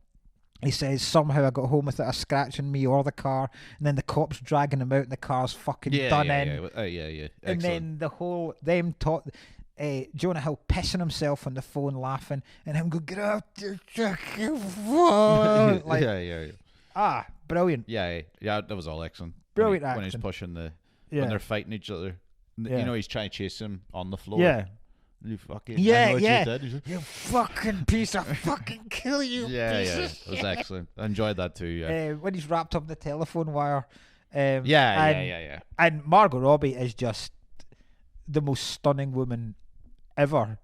He says, somehow I got home without a scratch on me or the car, and then the cops dragging him out and the car's fucking done in. Yeah. And then the whole, Jonah Hill pissing himself on the phone laughing, and him go, get out your fucking phone. Like, yeah. Brilliant. Yeah, that was all excellent. Brilliant when he's acting. pushing when Yeah. they're fighting each other. Yeah. You know, he's trying to chase him on the floor. Yeah. You fucking, Yeah, I know what yeah. you did. He's like, You fucking piece of fucking kill you. yeah, piece yeah. of It was shit. excellent. I enjoyed that too, yeah. When he's wrapped up in the telephone wire. Yeah. And Margot Robbie is just the most stunning woman ever.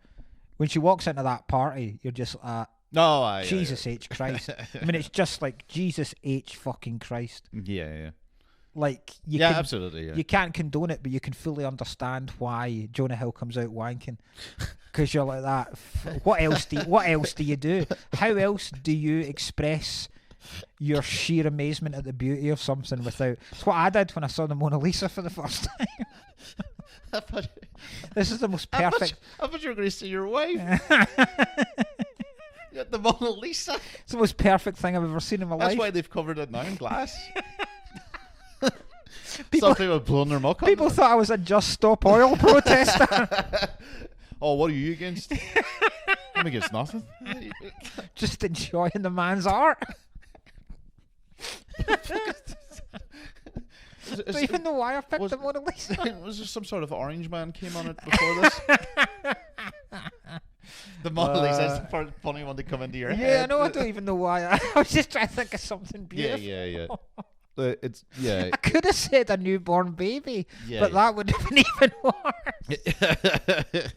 When she walks into that party, you're just like, No, Jesus H. Christ. I mean, it's just like Jesus H. fucking Christ. Yeah. Like, you Yeah, can, absolutely, yeah. you can't condone it, but you can fully understand why Jonah Hill comes out wanking. Because you're like that. What else do you do? How else do you express your sheer amazement at the beauty of something without... It's what I did when I saw the Mona Lisa for the first time. This is the most perfect... I thought you were going to see your wife. You got the Mona Lisa. It's the most perfect thing I've ever seen in my life. That's why they've covered it now in glass. People- Some people have blown their muck on People it. thought I was a Just Stop Oil protester. Oh, what are you against? I'm against nothing. Just enjoying the man's art. Don't even know why I picked the Mona Lisa. Was there some sort of orange man came on it before this? The Mona Lisa is the first funny one to come into your head. Yeah, I know. I don't even know why. I was just trying to think of something beautiful. Yeah. I could have said a newborn baby, Yeah, but that would have been even worse.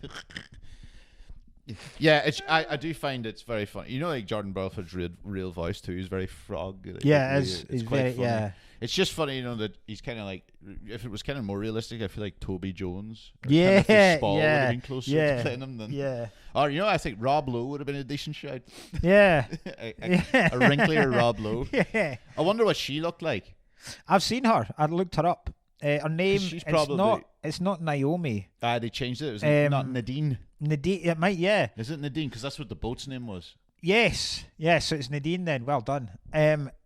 Yeah, I do find it's very funny. You know, like Jordan Belfort's real voice too. He's very frog. Yeah, it's it's quite very funny. yeah. It's just funny, you know, that he's kind of like. If it was kind of more realistic, I feel like Toby Jones. Or Yeah, Timothy Spall would yeah, have been closer yeah, to playing him than. Yeah, Or you know, I think Rob Lowe would have been a decent shout. yeah, a yeah. wrinklier Rob Lowe. Yeah. I wonder what she looked like. I've seen her. I looked her up. Her name. She's It's not Naomi. They changed it. It was not Nadine. Nadine. It might. Yeah. Is it Nadine? Because that's what the boat's name was. Yes. So it's Nadine then. Well done.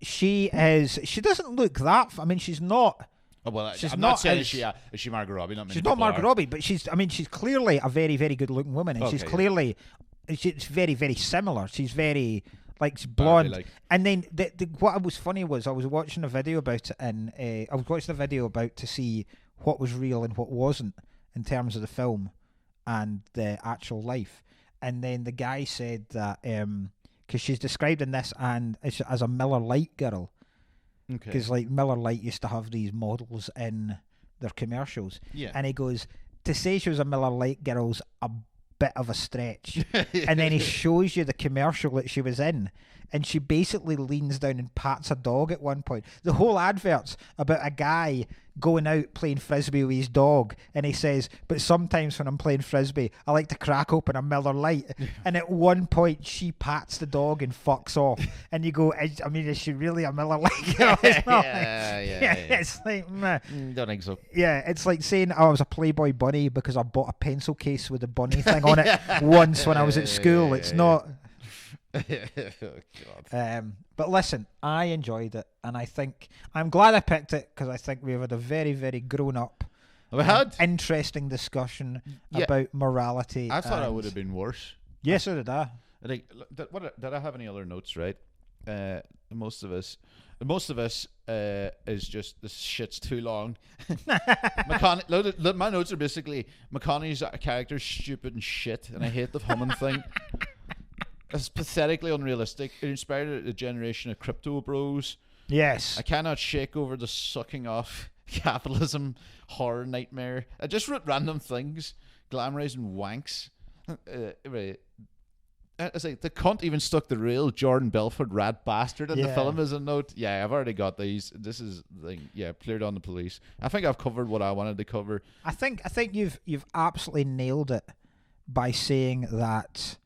She doesn't look that. I mean, she's not. Oh, well, She's I'm not not saying as- is she Margot Robbie? Not many She's not people Margot are. Robbie, but she's clearly a very, very good looking woman, and she's Okay, yeah. clearly, she's very, very similar. She's very, like, she's blonde. like- And then what was funny was I was watching a video about it, and I was watching a video about to see what was real and what wasn't in terms of the film and the actual life. And then the guy said that, because she's described in this and as a Miller Lite girl. Okay. Because like Miller Lite used to have these models in their commercials, Yeah. and he goes to say she was a Miller Lite girl's a bit of a stretch, and then he shows you the commercial that she was in, and she basically leans down and pats a dog at one point. The whole advert's about a guy going out playing frisbee with his dog, and he says, but sometimes when I'm playing frisbee I like to crack open a Miller Lite, and at one point she pats the dog and fucks off, and you go, I mean, is she really a Miller Lite girl? It's not Yeah. it's like meh. Don't think so. Yeah, it's like saying I was a Playboy bunny because I bought a pencil case with a bunny thing on it once when I was at school. It's not. Oh, God. But listen, I enjoyed it, and I think I'm glad I picked it because I think we've had a very, very grown up, We had. interesting discussion Yeah. about morality. I thought I and- would have been worse. Yes, so did I. Like, did I have any other notes? Right. Most of us is just this shit's too long. My notes are basically McConaughey's character's stupid and shit, and I hate the humming thing. It's pathetically unrealistic. It inspired a generation of crypto bros. Yes. I cannot shake over the sucking off capitalism horror nightmare. I just wrote random things, glamorizing wanks. Right. It's like the cunt even stuck the real Jordan Belfort rat bastard in the Yeah. film as a note. Yeah, I've already got these. This is cleared on the police. I think I've covered what I wanted to cover. I think you've absolutely nailed it by saying that.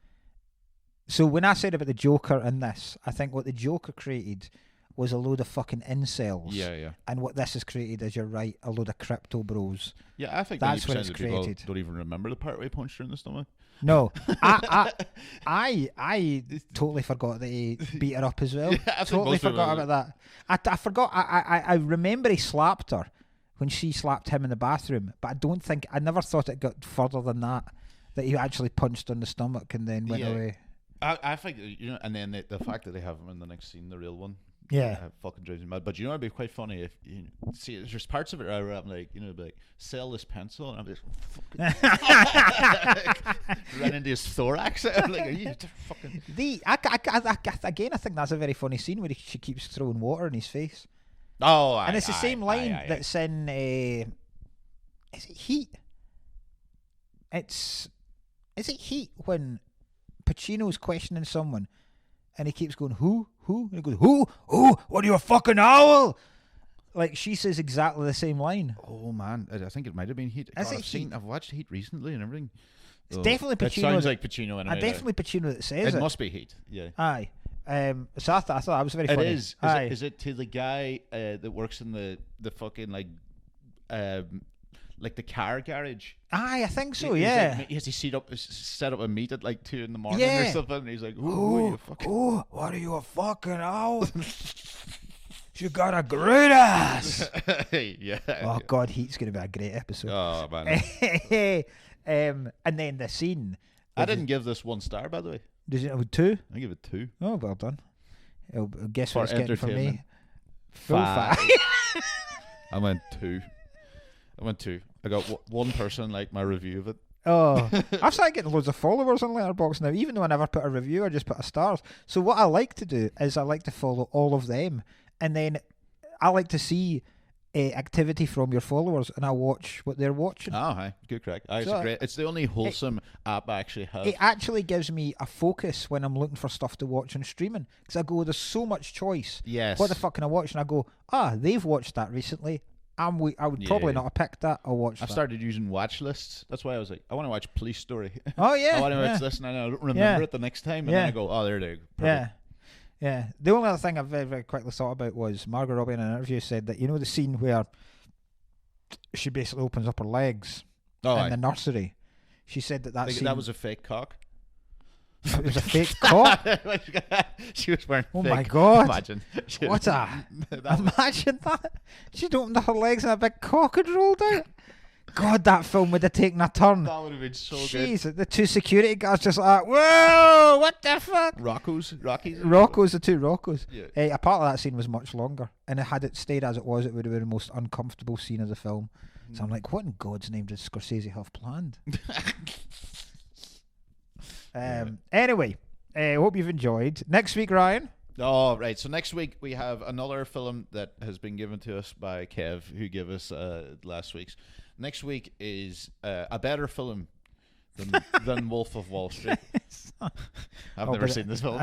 So when I said about the Joker in this, I think what the Joker created was a load of fucking incels. Yeah. And what this has created is, you're right, a load of crypto bros. Yeah, I think That's 90% what it's of people created. don't even remember the part where he punched her in the stomach. No, I totally forgot that he beat her up as well. Yeah, I think Totally most people forgot do. about that. I forgot. I remember he slapped her when she slapped him in the bathroom, but I never thought it got further than that. That he actually punched on the stomach and then went Yeah. away. I think and then the fact that they have him in the next scene, the real one, Yeah. fucking drives me mad. But it'd be quite funny if see, there's parts of it where I'm like, be like, sell this pencil, and I'm just fucking run into his thorax. I'm like, are you fucking? Again, I think that's a very funny scene where she keeps throwing water in his face, Oh, and it's the same line that's in. Is it Heat? Is it Heat when Pacino's questioning someone, and he keeps going, who? And he goes, who? What are you, a fucking owl? Like, she says exactly the same line. Oh man, I think it might have been Heat. Is God, it Heat? I've watched Heat recently and everything. It's definitely Pacino. It sounds like Pacino. Anyway, definitely Pacino that says it. It must be Heat. Yeah. Aye. So I thought that was very It funny. is. Aye. Is it to the guy that works in the fucking like the car garage? Aye, I think so. He's Yeah. like, he has to set up a meet at like 2 a.m. or Yeah. something. And he's like, "Ooh, you fucking." What are you, a fucking owl? You got a great ass. Yeah. Oh God, Heat's gonna be a great episode. Oh man. And then the scene. I didn't give this 1 star, by the way. Does it have 2? I give it 2. Oh, well done. Guess For what it's getting from me? entertainment. Full 5. five. I went 2. I got one person liked my review of it. Oh, I've started getting loads of followers on Letterboxd now. Even though I never put a review, I just put a stars. So what I like to do is I like to follow all of them, and then I like to see activity from your followers, and I watch what they're watching. Oh, hi. Good crack. It's So, great. It's the only wholesome app I actually have. It actually gives me a focus when I'm looking for stuff to watch on streaming, because I go, there's so much choice. Yes. What the fuck can I watch? And I go, they've watched that recently. I would probably Yeah. not have picked that. I'll watch I've that. started using watch lists. That's why I was like, I want to watch Police Story. Oh yeah, I want to yeah. watch this, and I don't remember Yeah. it the next time, and Yeah. then I go, oh, there they go. Yeah. Yeah. The only other thing I very, very quickly thought about was Margot Robbie in an interview said that, the scene where she basically opens up her legs Oh, in the nursery. She said that scene, that was a fake cock. it was a fake cock. She was wearing. Oh fake. my God. Imagine. What a That- imagine that. She'd opened up her legs and a big cock had rolled out. God, that film would have taken a turn. That would have been so Jeez, the 2 security guards just like, whoa, what the fuck? good. Rockies. Rocco's, the 2 Rocco's. Yeah. A part of that scene was much longer, and had it stayed as it was, it would have been the most uncomfortable scene of the film. So I'm like, what in God's name did Scorsese have planned? Anyway, hope you've enjoyed. Next week, Ryan. Oh, right. So next week we have another film that has been given to us by Kev, who gave us last week's. Next week is a better film than Wolf of Wall Street. I've never seen this film.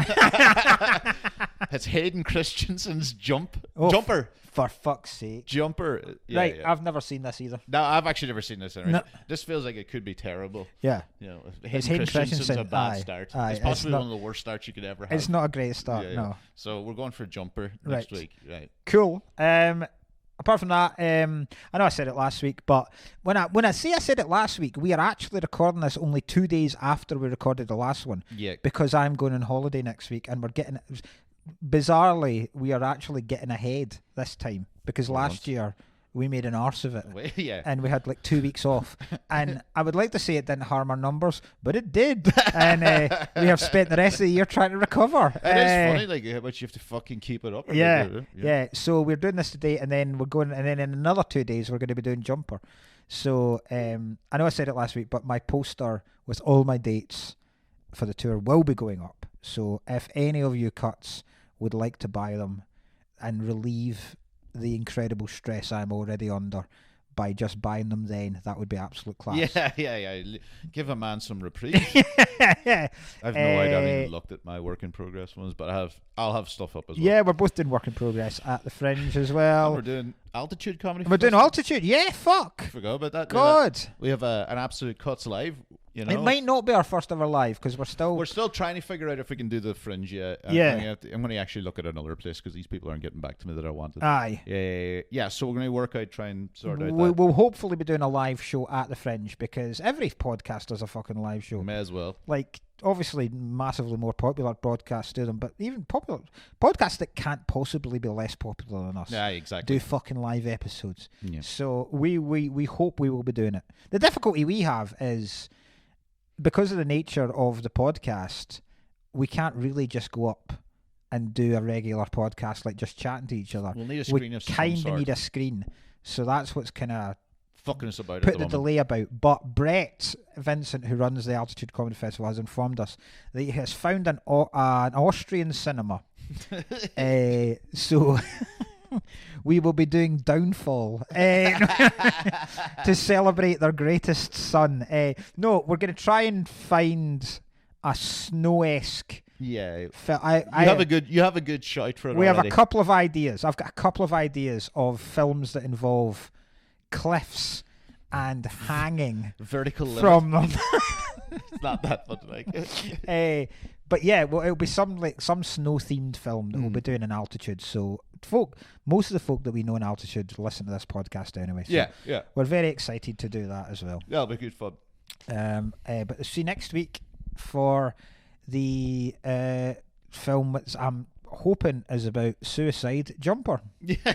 It's Hayden Christensen's Jumper. For fuck's sake. Jumper. Yeah, Right, yeah. I've never seen this either. No, I've actually never seen this. Anyway. No. This feels like it could be terrible. Yeah. Hayden Hayden Christensen's a Christensen, bad aye, start. aye, It's it's possibly not- one of the worst starts you could ever have. It's not a great start, Yeah, yeah. no. So we're going for Jumper next Right. week. Right. Cool. Apart from that, I know I said it last week, but when I say I said it last week, we are actually recording this only 2 days after we recorded the last one, Yeah. because I'm going on holiday next week, and we're getting, bizarrely, we are actually getting ahead this time, because last year we made an arse of it. Yeah. And we had like 2 weeks off. And I would like to say it didn't harm our numbers, but it did. And we have spent the rest of the year trying to recover. It is funny, like how much you have to fucking keep it up. Yeah. So we're doing this today, and then we're going, and then in another 2 days we're going to be doing Jumper. So I know I said it last week, but my poster with all my dates for the tour will be going up. So if any of you cuts would like to buy them and relieve the incredible stress I'm already under by just buying them, then that would be absolute class. Yeah. Give a man some reprieve. Yeah. I've no idea. I haven't even looked at my work in progress ones, but I'll have stuff up as well. Yeah, we're both doing work in progress at the Fringe as And well. we're doing Altitude Comedy. And we're doing Festival. Altitude. Yeah, fuck. I forgot about that. God. We have an Absolute Cuts Live You know, It might not be our first ever live because we're still trying to figure out if we can do the Fringe yet. Yeah. I'm going to actually look at another place because these people aren't getting back to me that I wanted. Aye. Yeah. So we're going to work out, try and sort out that. We'll hopefully be doing a live show at the Fringe because every podcast does a fucking live show. May as well. Like, obviously, massively more popular broadcasts do them, but even popular podcasts that can't possibly be less popular than us. Yeah, exactly. Do fucking live episodes. Yeah. So we hope we will be doing it. The difficulty we have is because of the nature of the podcast, we can't really just go up and do a regular podcast like just chatting to each other. We'll need a screen of some kind of sort. need a screen. So that's what's kind of fucking us about put at the the moment. delay about. But Brett Vincent, who runs the Altitude Comedy Festival, has informed us that he has found an Austrian cinema. So we will be doing Downfall to celebrate their greatest son. No, we're going to try and find a snow-esque. Yeah, you have a good shout for it. We already. have a couple of ideas. I've got a couple of ideas of films that involve cliffs and hanging vertical from them. It's not that fun, like. But yeah, well, it'll be some snow themed film that we'll be doing in Altitude. So most of the folk that we know in Altitude listen to this podcast anyway. So yeah. We're very excited to do that as well. That'll be good fun. But see next week for the film that I'm hoping is about suicide, Jumper. Yeah.